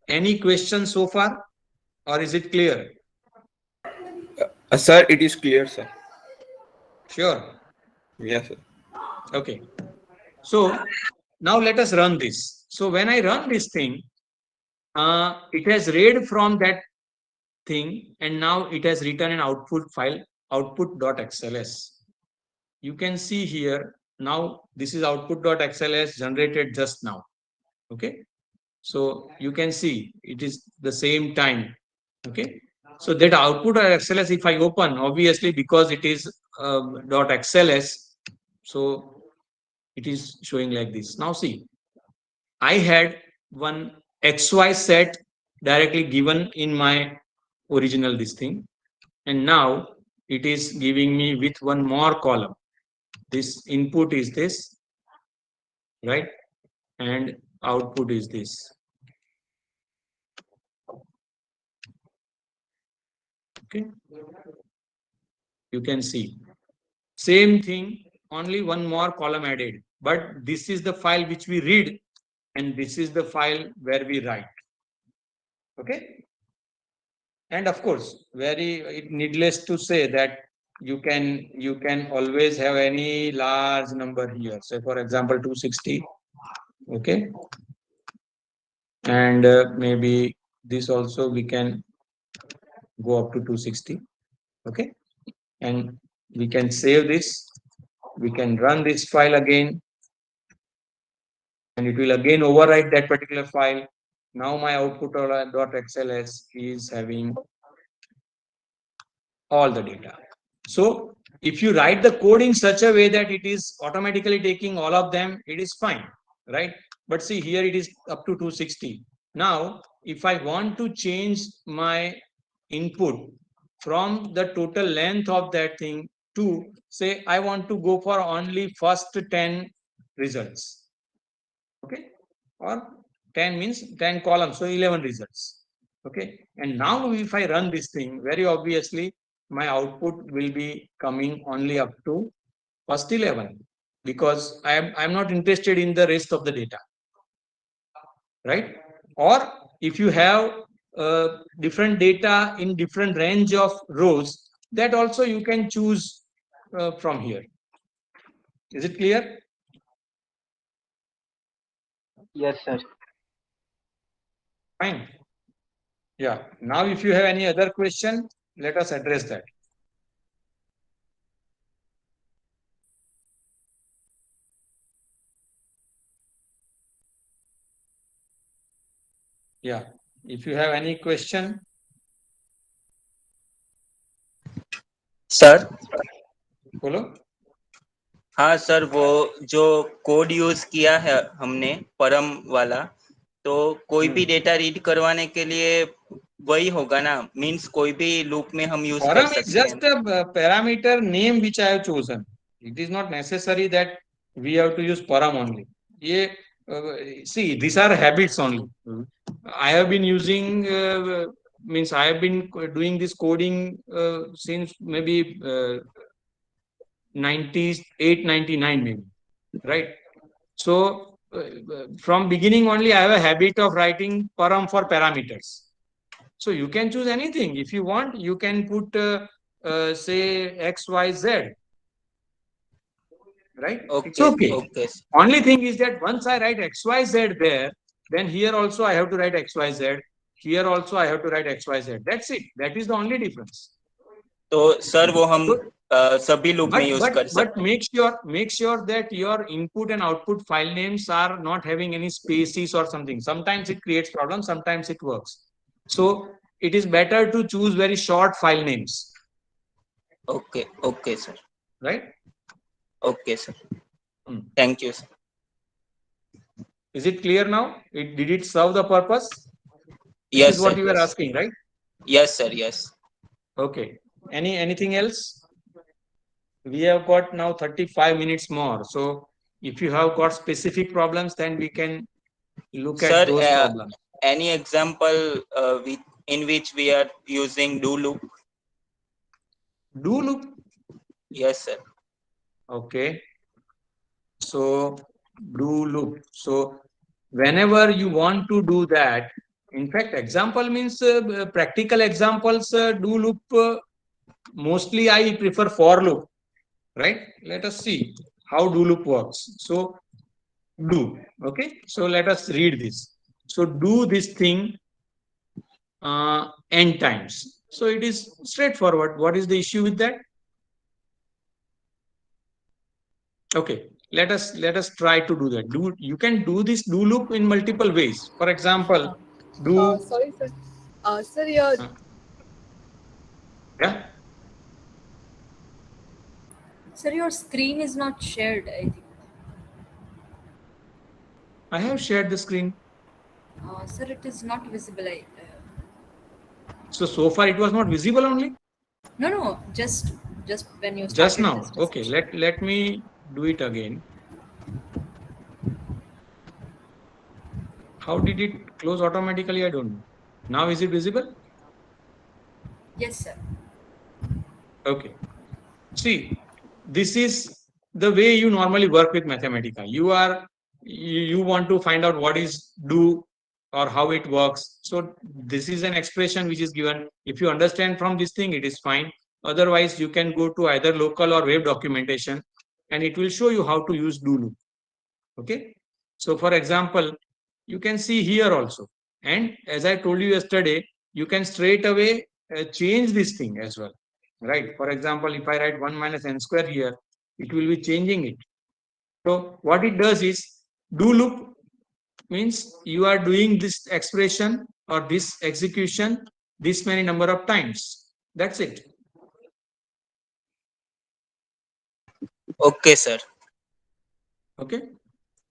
Any questions so far, or is it clear? Sir, it is clear, sir. Sure. Yes, sir. Okay. So now let us run this. So when I run this thing, it has read from that thing, and now it has written an output file, output.xls. You can see here, now this is output.xls generated just now. Okay. So you can see it is the same time. Okay. So that output.xls, if I open, obviously because it is .xls, so it is showing like this. Now see, I had one XY set directly given in my original this thing, and now it is giving me with one more column. This input is this, right? And output is this. Okay. You can see same thing, only one more column added, but this is the file which we read and this is the file where we write. Okay. And of course, very needless to say that you can always have any large number here. Say for example 260. Okay. And maybe this also we can go up to 260. Okay. And we can save this. We can run this file again. And it will again overwrite that particular file. Now my output.xls is having all the data. So if you write the code in such a way that it is automatically taking all of them, it is fine, right? But see here it is up to 260. Now, if I want to change my input from the total length of that thing to, say, I want to go for only first 10 results. Okay. Or 10 means 10 columns, so 11 results. Okay. And now if I run this thing, very obviously my output will be coming only up to first 11 because I'm not interested in the rest of the data, right? Or if you have different data in different range of rows, that also you can choose from here. Is it clear? Yes, sir. Fine. Yeah. Now, if you have any other question, let us address that. Yeah. If you have any question. Sir बोलो. हाँ sir, वो जो code use किया है हमने परम वाला, तो कोई भी डेटा रीड करवाने के लिए वही होगा ना? मींस कोई भी लूप में हम यूज कर Param is सकते हैं? just a parameter name which I have chosen. It is not necessary that we have to use param only. ये see, these are habits only. I have been using means I have been doing this coding since maybe 98, 99 maybe, right? So from beginning only I have a habit of writing param for parameters. So you can choose anything. If you want, you can put say X, Y, Z. Right? Okay, it's okay. okay. Only thing is that once I write X, Y, Z there, then here also I have to write X, Y, Z. Here also I have to write X, Y, Z. That's it. That is the only difference. तो sir वो हम सभी loop में use कर but सकते हैं। make sure that your input and output file names are not having any spaces or something. Sometimes it creates problems, sometimes it works. So it is better to choose very short file names. Okay okay sir, Right? Okay sir, Hmm. Thank you sir. Is it clear now? Did it serve the purpose? This yes is what sir, you were asking, right? Yes sir, yes. Okay. Anything else? We have got now 35 minutes more. So if you have got specific problems, then we can look at Sir, those problems. any example in which we are using do loop? Do loop. Yes, sir. Okay. So do loop. So whenever you want to do that, in fact, example means practical examples, do loop. Mostly I prefer for loop, right? Let us see how do loop works. So do, okay. So let us read this. So do this thing n times. So it is straightforward. What is the issue with that? Okay, let us try to do that. You can do this do loop in multiple ways. For example, do Sorry, sir. Sir, your yeah. sir, your screen is not shared. I think. I have shared the screen. Sir, it is not visible. So far it was not visible only. No. Just when you Just started now. this Okay, discussion. let me do it again. How did it close automatically? I don't know. Now is it visible? Yes, sir. Okay. See, this is the way you normally work with Mathematica. You want to find out what is do or how it works. So this is an expression which is given. If you understand from this thing, it is fine. Otherwise, you can go to either local or web documentation and it will show you how to use do loop. Okay. So for example, you can see here also. And as I told you yesterday, you can straight away change this thing as well. Right. For example, if I write 1 minus n square here, it will be changing it. So what it does is do loop means you are doing this expression or this execution this many number of times. That's it. Okay, sir. Okay.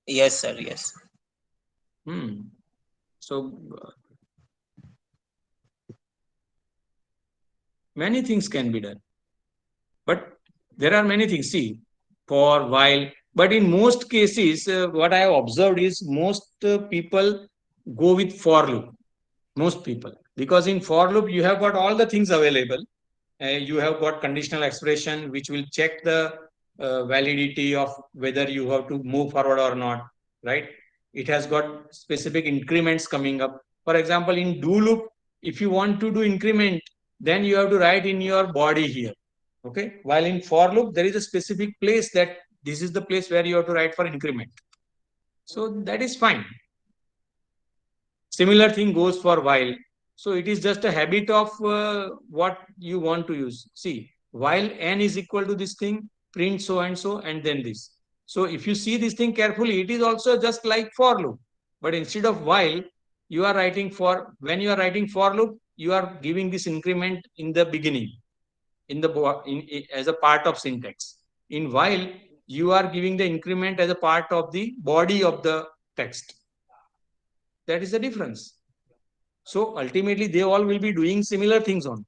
Yes, sir. Yes. So many things can be done, but there are many things. See, for, while, but in most cases, what I have observed is most people go with for loop. Most people, because in for loop you have got all the things available. You have got conditional expression which will check the validity of whether you have to move forward or not, right? It has got specific increments coming up. For example, in do loop, if you want to do increment, then you have to write in your body here. Okay. While in for loop, there is a specific place that this is the place where you have to write for increment. So that is fine. Similar thing goes for while. So it is just a habit of what you want to use. See, while n is equal to this thing, print so and then this. So if you see this thing carefully, it is also just like for loop. But instead of while, you are writing for, when you are writing for loop, you are giving this increment in the beginning, as a part of syntax. In while, you are giving the increment as a part of the body of the text. That is the difference. So ultimately, they all will be doing similar things on,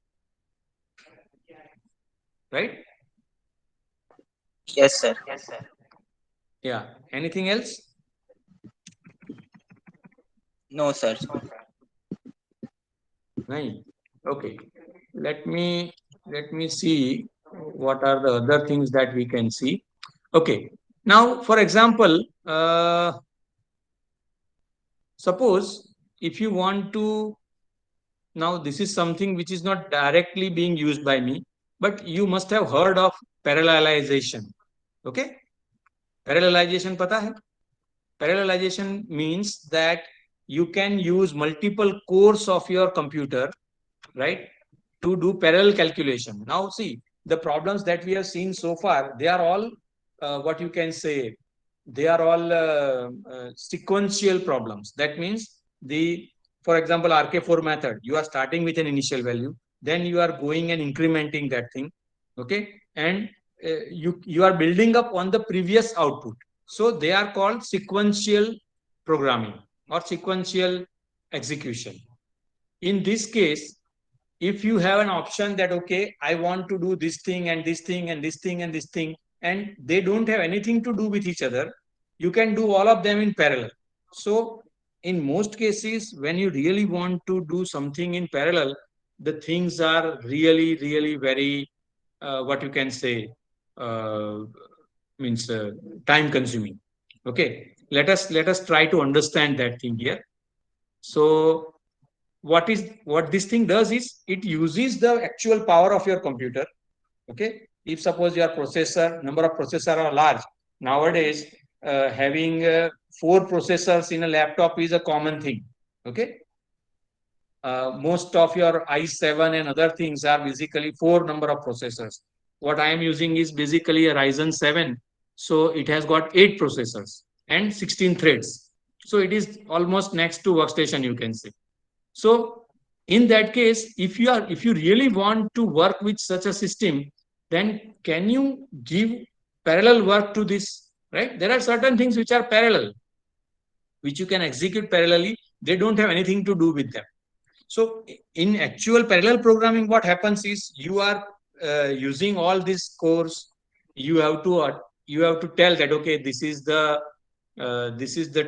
right? Yes, sir. Yeah. Anything else? No, sir. Right. Okay. Let me see what are the other things that we can see. Okay. Now, for example, suppose if you want to, now this is something which is not directly being used by me, but you must have heard of parallelization. Okay. Parallelization pata hai? Parallelization means that you can use multiple cores of your computer, right, to do parallel calculation. Now see, the problems that we have seen so far, they are all what you can say, they are all sequential problems. That means for example, RK4 method, you are starting with an initial value, then you are going and incrementing that thing, okay, and you are building up on the previous output. So they are called sequential programming or sequential execution. In this case, if you have an option that, okay, I want to do this thing and this thing and this thing and this thing, and they don't have anything to do with each other, you can do all of them in parallel. So in most cases, when you really want to do something in parallel, the things are really, really very, what you can say, means time consuming. Okay, let us try to understand that thing here. So what this thing does is it uses the actual power of your computer. Okay, if suppose your number of processors are large nowadays, having 4 processors in a laptop is a common thing. Okay, most of your i7 and other things are basically 4 number of processors. What I am using is basically a Ryzen 7, so it has got 8 processors and 16 threads. So it is almost next to workstation, you can say. So in that case, if you really want to work with such a system, then can you give parallel work to this, right? There are certain things which are parallel, which you can execute parallelly. They don't have anything to do with them. So in actual parallel programming, what happens is you are using all these cores. You have to tell that, okay, this is the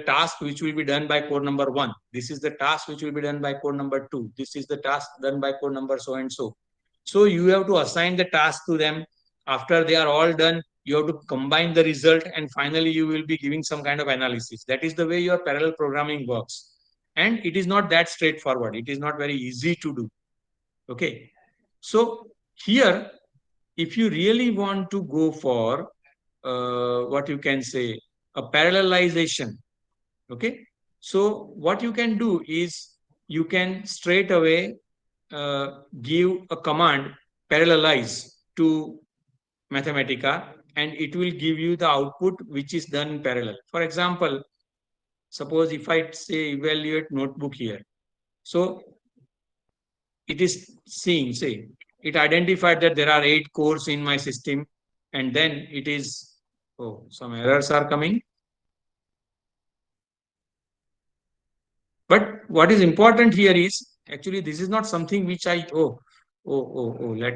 task which will be done by core number 1. This is the task which will be done by core number 2. This is the task done by core number so and so. So you have to assign the task to them. After they are all done, you have to combine the result, and finally you will be giving some kind of analysis. That is the way your parallel programming works. And it is not that straightforward. It is not very easy to do. Okay. So here, if you really want to go for what you can say, a parallelization, okay, so what you can do is you can straight away give a command parallelize to Mathematica, and it will give you the output which is done in parallel. For example, suppose if I say evaluate notebook here, so it is seeing, say, it identified that there are 8 cores in my system, and then it is, oh, some errors are coming. But what is important here is, actually, this is not something which let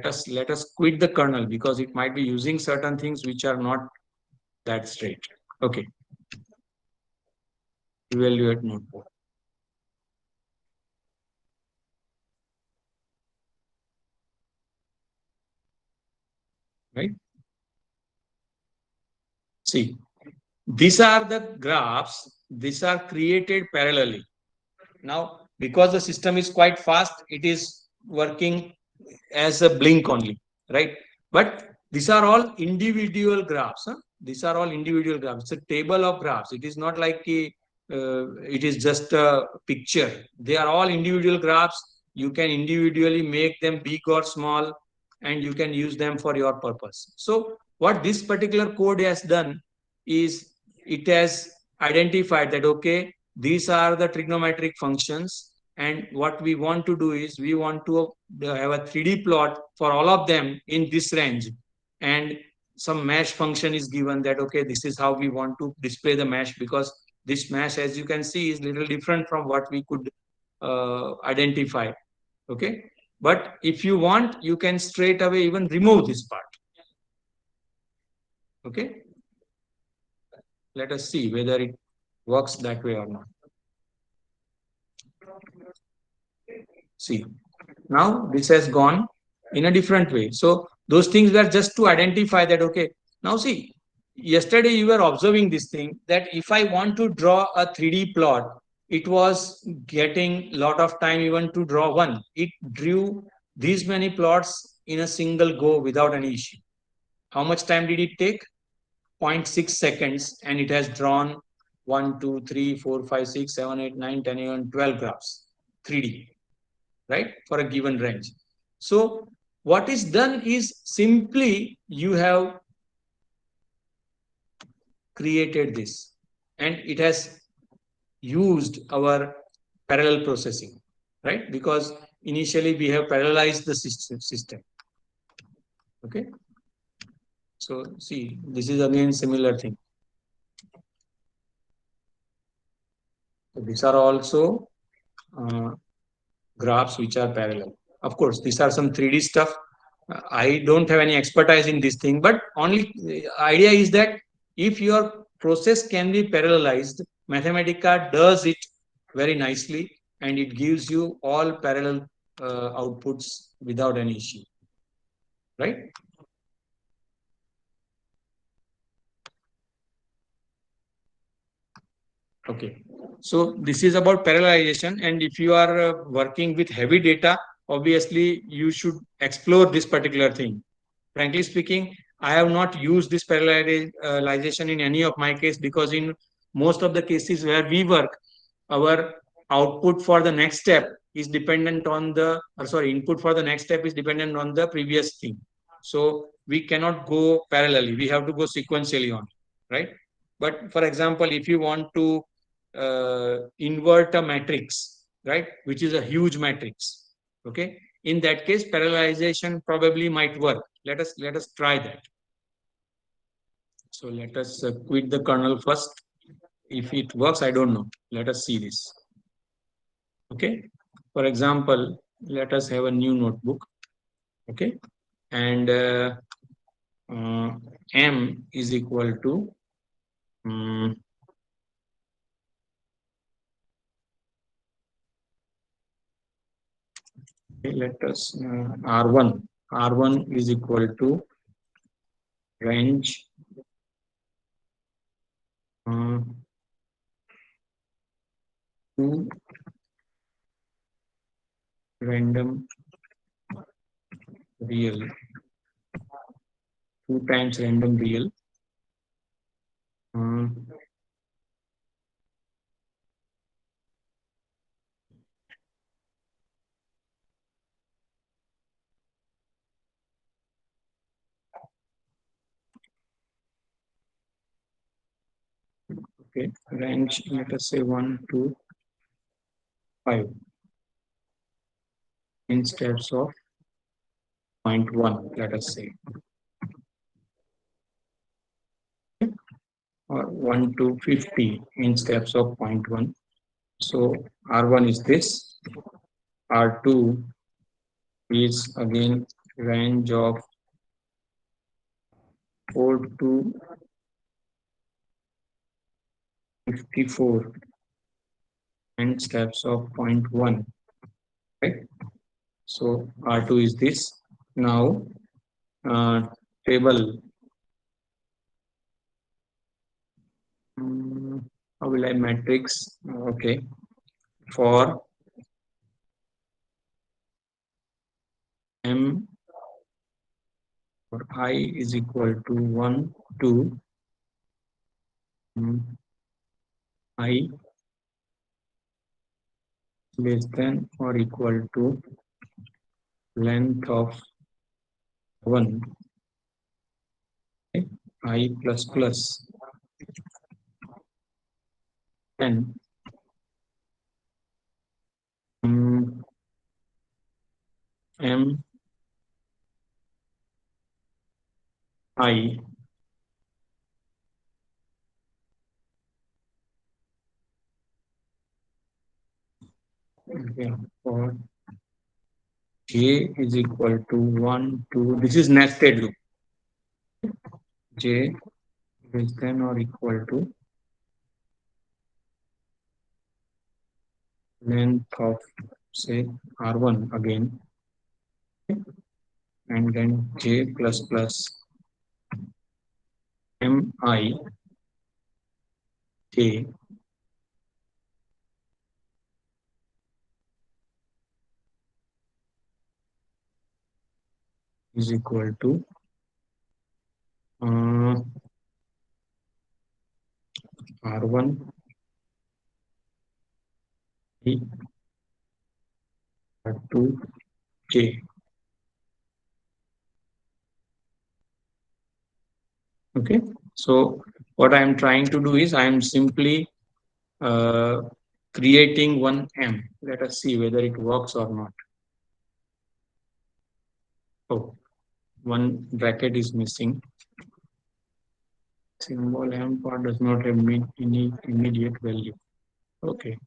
us quit the kernel, because it might be using certain things which are not that straight. Okay. Evaluate notebook. Right? See, these are the graphs. These are created parallelly. Now, because the system is quite fast, it is working as a blink only, right? But these are all individual graphs. Huh? These are all individual graphs. It's a table of graphs. It is not like it is just a picture. They are all individual graphs. You can individually make them big or small, and you can use them for your purpose. So what this particular code has done is it has identified that, okay, these are the trigonometric functions, and what we want to do is we want to have a 3D plot for all of them in this range, and some mesh function is given that, okay, this is how we want to display the mesh, because this mesh, as you can see, is little different from what we could identify. Okay, but if you want, you can straight away even remove this part. Okay, let us see whether it works that way or not. See, now this has gone in a different way. So those things were just to identify that, okay, now see, yesterday you were observing this thing, that if I want to draw a 3D plot, it was getting a lot of time even to draw one. It drew these many plots in a single go without any issue. How much time did it take? 0.6 seconds, and it has drawn 1, 2, 3, 4, 5, 6, 7, 8, 9, 10, 11, 12 graphs, 3D, right, for a given range. So what is done is simply you have created this and it has used our parallel processing, right? Because initially we have parallelized the system. Okay. So see, this is again similar thing. So these are also graphs which are parallel. Of course, these are some 3D stuff. I don't have any expertise in this thing, but only idea is that if your process can be parallelized, Mathematica does it very nicely and it gives you all parallel outputs without any issue, right? Okay. So this is about parallelization, and if you are working with heavy data, obviously you should explore this particular thing. Frankly speaking, I have not used this parallelization in any of my case because in most of the cases where we work, our output for the next step is dependent on the, or sorry, input for the next step is dependent on the previous thing. So we cannot go parallelly. We have to go sequentially on, right? But for example, if you want to invert a matrix, right, which is a huge matrix, okay, in that case, parallelization probably might work. Let us try that. So let us quit the kernel first. If it works, I don't know. Let us see this. Okay. For example, let us have a new notebook. Okay. And M is equal to okay, let us R1. R1 is equal to range to random real 2 times random real okay, range let us say 1 to 5 in steps of 0.1, let us say, or 1 to 50 in steps of 0.1. So R1 is this, R2 is again range of 4 to 54 in steps of 0.1, right? So R2 is this. Now table, how will I matrix? Okay, for M for I is equal to 1 to I less than or equal to length of 1, okay, I plus plus, then M I okay, for J is equal to 1 to, this is nested loop, J less than or equal to length of say R1 again, okay, and then J plus plus Mi J is equal to R1 R2 J. Okay, so what I am trying to do is I am simply creating one M. Let us see whether it works or not. Oh, one bracket is missing. Symbol M part does not have any immediate value. Okay,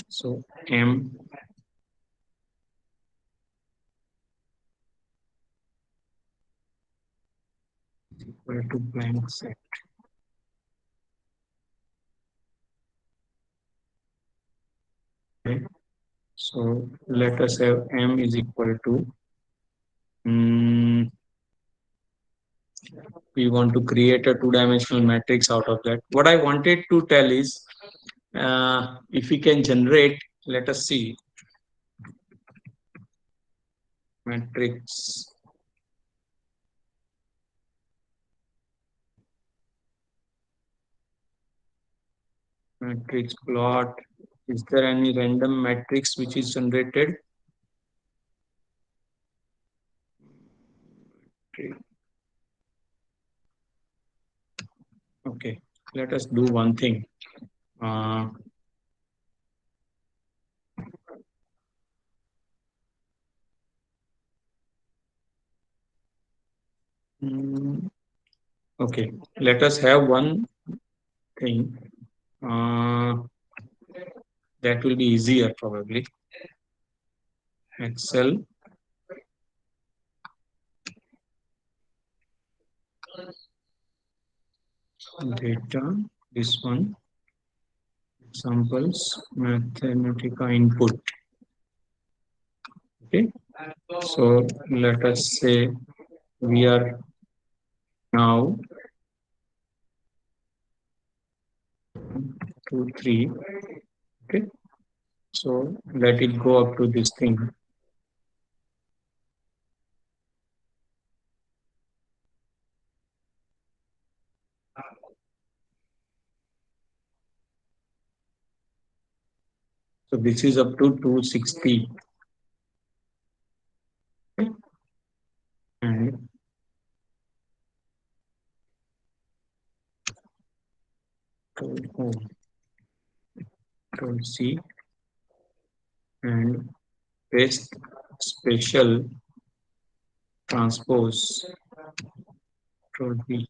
so M is equal to blank set. Okay, so let us have M is equal to we want to create a two-dimensional matrix out of that. What I wanted to tell is if we can generate, let us see, matrix plot. Is there any random matrix which is generated? Okay, let us do one thing. Okay, let us have one thing that will be easier probably. Excel data, this one, examples, Mathematica input. Okay, so let us say we are now 2, 3. Okay, so let it go up to this thing. So this is up to 260. Okay. And Control C and paste special transpose, Control V.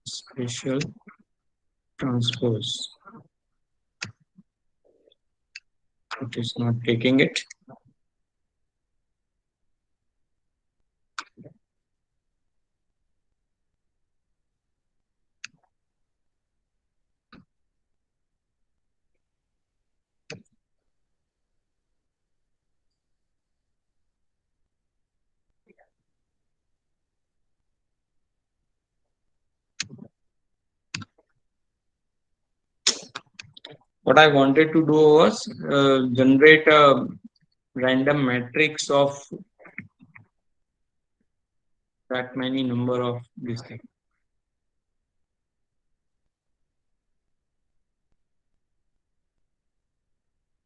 Special transpose. It is not taking it. What I wanted to do was generate a random matrix of that many number of this thing.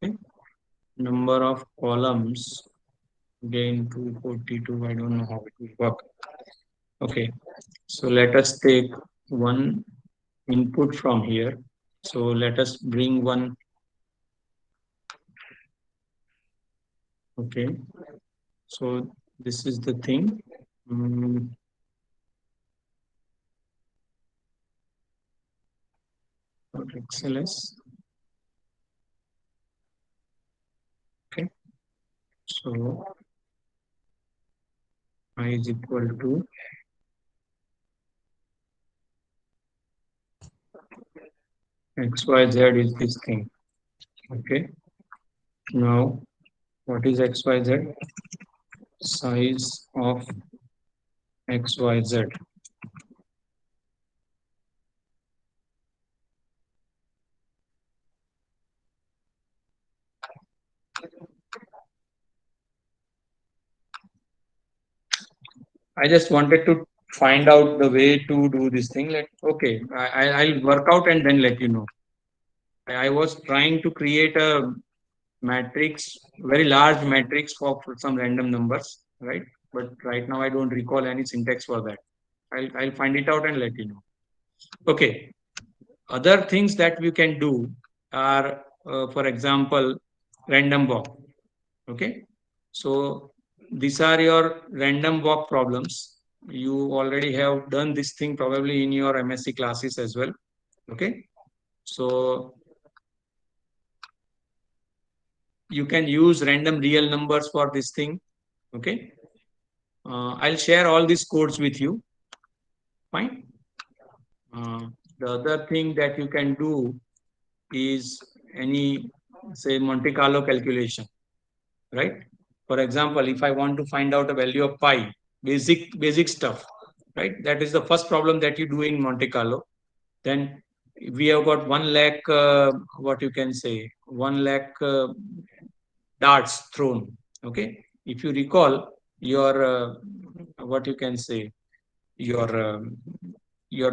Okay. Number of columns, again 242, I don't know how it will work. Okay, so let us take one input from here. So let us bring one. Okay, so this is the thing. XLS. Okay, so I is equal to XYZ is this thing. Okay, now what is XYZ? Size of XYZ. I just wanted to find out the way to do this thing. Like, okay, I'll work out and then let you know. I was trying to create a matrix, very large matrix for some random numbers, right? But right now I don't recall any syntax for that. I'll find it out and let you know. Okay. Other things that we can do are, for example, random walk. Okay. So these are your random walk problems. You already have done this thing probably in your MSc classes as well. Okay. So you can use random real numbers for this thing. Okay. I'll share all these codes with you. Fine. The other thing that you can do is any, say, Monte Carlo calculation, right? For example, if I want to find out a value of pi, basic stuff, right? That is the first problem that you do in Monte Carlo. Then we have got 1 lakh, what you can say, 1 lakh darts thrown. Okay. If you recall your, what you can say, your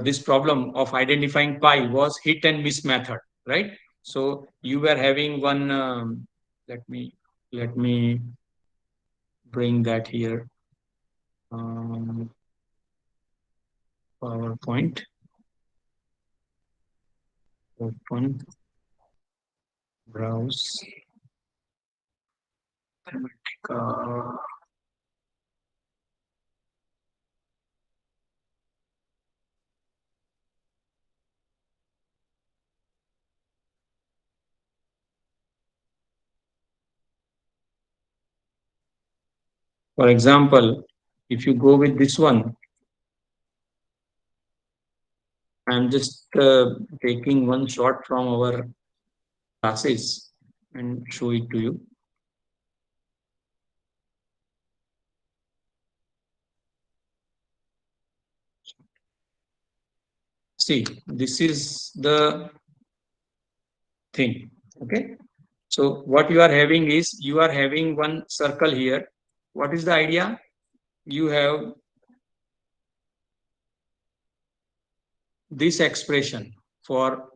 this problem of identifying pi was hit and miss method, right? So you were having one, let me bring that here. PowerPoint. Open. Browse. For example, if you go with this one, I'm just taking one shot from our classes and show it to you. See, this is the thing. Okay. So what you are having is, you are having one circle here. What is the idea? You have this expression for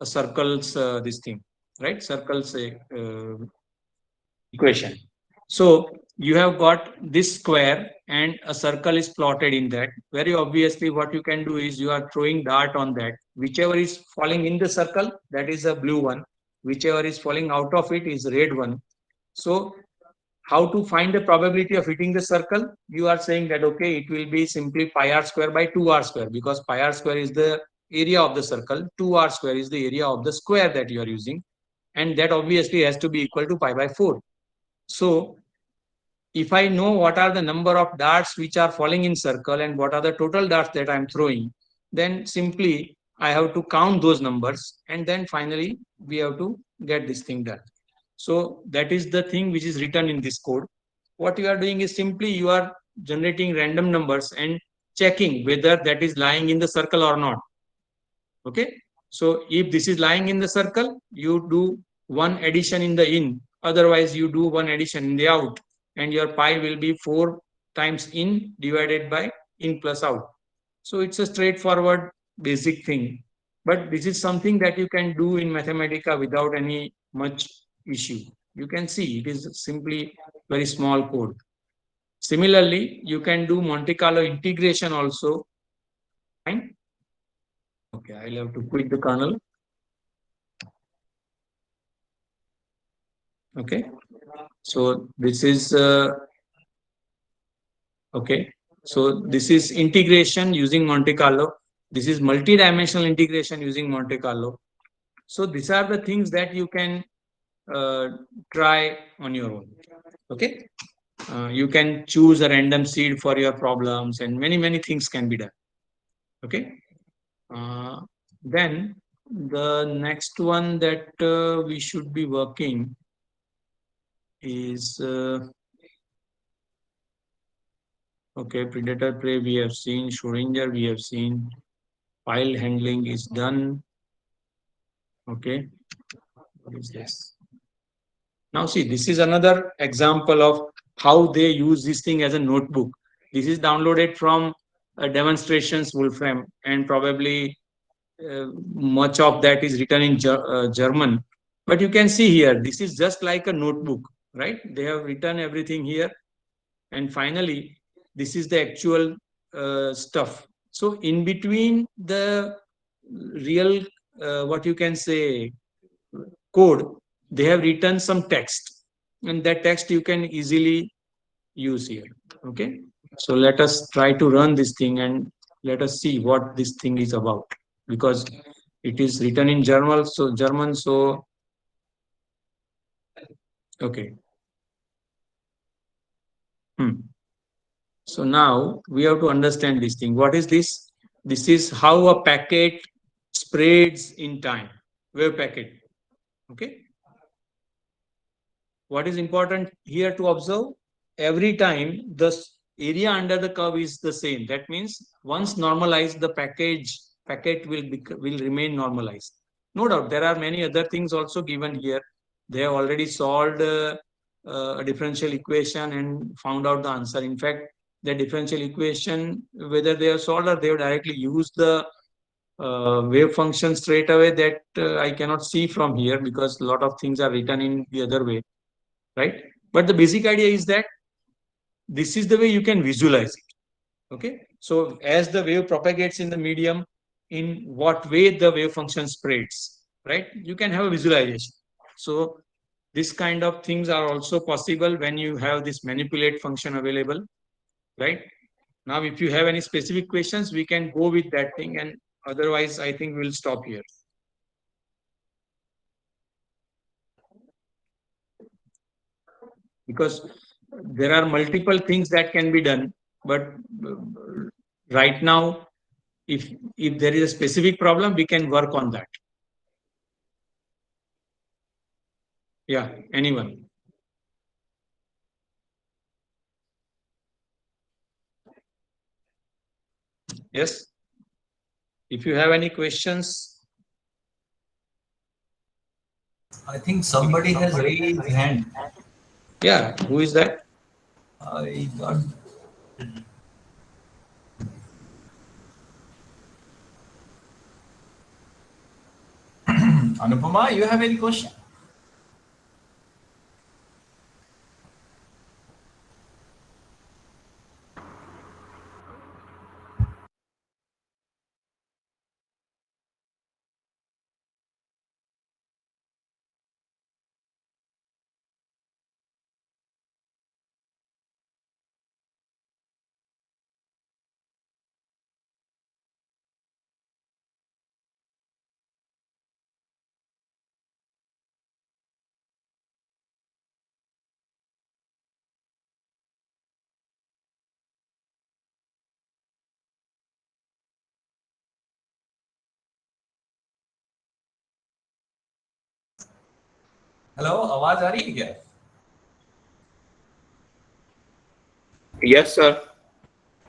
a circle's this thing, right? Circle's equation. So you have got this square and a circle is plotted in that. Very obviously, what you can do is you are throwing dart on that. Whichever is falling in the circle, that is a blue one. Whichever is falling out of it is red one. So how to find the probability of hitting the circle? You are saying that, okay, it will be simply pi r square by 2r square, because pi r square is the area of the circle, 2r square is the area of the square that you are using, and that obviously has to be equal to pi by 4. So if I know what are the number of darts which are falling in circle and what are the total darts that I'm throwing, then simply I have to count those numbers, and then finally we have to get this thing done. So that is the thing which is written in this code. What you are doing is simply you are generating random numbers and checking whether that is lying in the circle or not. Okay. So if this is lying in the circle, you do one addition in the in, otherwise you do one addition in the out, and your pi will be 4 times in divided by in plus out. So it's a straightforward basic thing, but this is something that you can do in Mathematica without any much issue. You can see it is simply very small code. Similarly, you can do Monte Carlo integration also. Fine. Okay, I'll have to quit the kernel. Okay, so this is okay. So this is integration using Monte Carlo. This is multi-dimensional integration using Monte Carlo. So these are the things that you can try on your own. Okay, you can choose a random seed for your problems, and many things can be done. Okay, then the next one that we should be working is okay, predator prey we have seen, Schrodinger we have seen, file handling is done. Okay, what is this? Now see, this is another example of how they use this thing as a notebook. This is downloaded from a demonstrations Wolfram, and probably much of that is written in German. But you can see here, this is just like a notebook, right? They have written everything here. And finally, this is the actual stuff. So in between the real, what you can say, code, they have written some text. And that text you can easily use here. Okay. So let us try to run this thing and let us see what this thing is about. Because it is written in German, so okay. So now we have to understand this thing. What is this? This is how a packet spreads in time. Wave packet. Okay. What is important here to observe? Every time the area under the curve is the same. That means once normalized, the packet will remain normalized. No doubt, there are many other things also given here. They have already solved a differential equation and found out the answer. In fact, the differential equation, whether they have solved or they have directly used the wave function straight away, that I cannot see from here because a lot of things are written in the other way, right? But the basic idea is that this is the way you can visualize it. Okay. So as the wave propagates in the medium, in what way the wave function spreads, right? You can have a visualization. So this kind of things are also possible when you have this manipulate function available, right? Now, if you have any specific questions, we can go with that thing, and otherwise, I think we'll stop here. Because there are multiple things that can be done, but right now, if there is a specific problem, we can work on that. Yeah, anyone? Yes. If you have any questions. I think somebody has raised his hand. Yeah, who is that? I got. Anupama, you have any question? Hello आवाज आ रही है क्या? Yes, sir.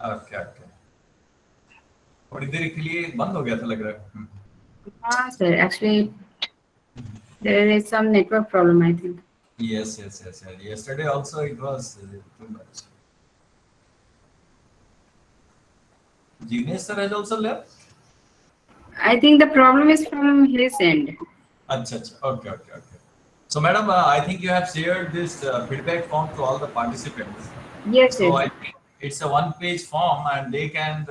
Okay okay थोड़ी देर के लिए बंद हो गया था लग रहा है. Sir, actually there is some network problem, I think. Yes. Yesterday also it was too much. Jinesh sir has also left. I think the problem is from his end. Acha. Okay. So, madam, I think you have shared this feedback form to all the participants. Yes, So, yes. I think it's a one-page form, and they can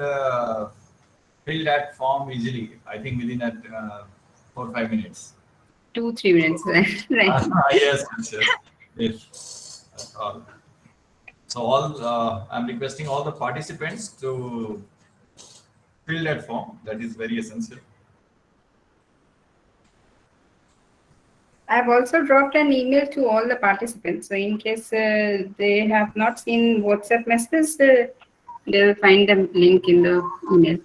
fill that form easily. I think within 4 or 5 minutes. 2-3 minutes. Right. Yes. That's all. So, I'm requesting all the participants to fill that form. That is very essential. I have also dropped an email to all the participants. So in case they have not seen WhatsApp messages, they will find the link in the email.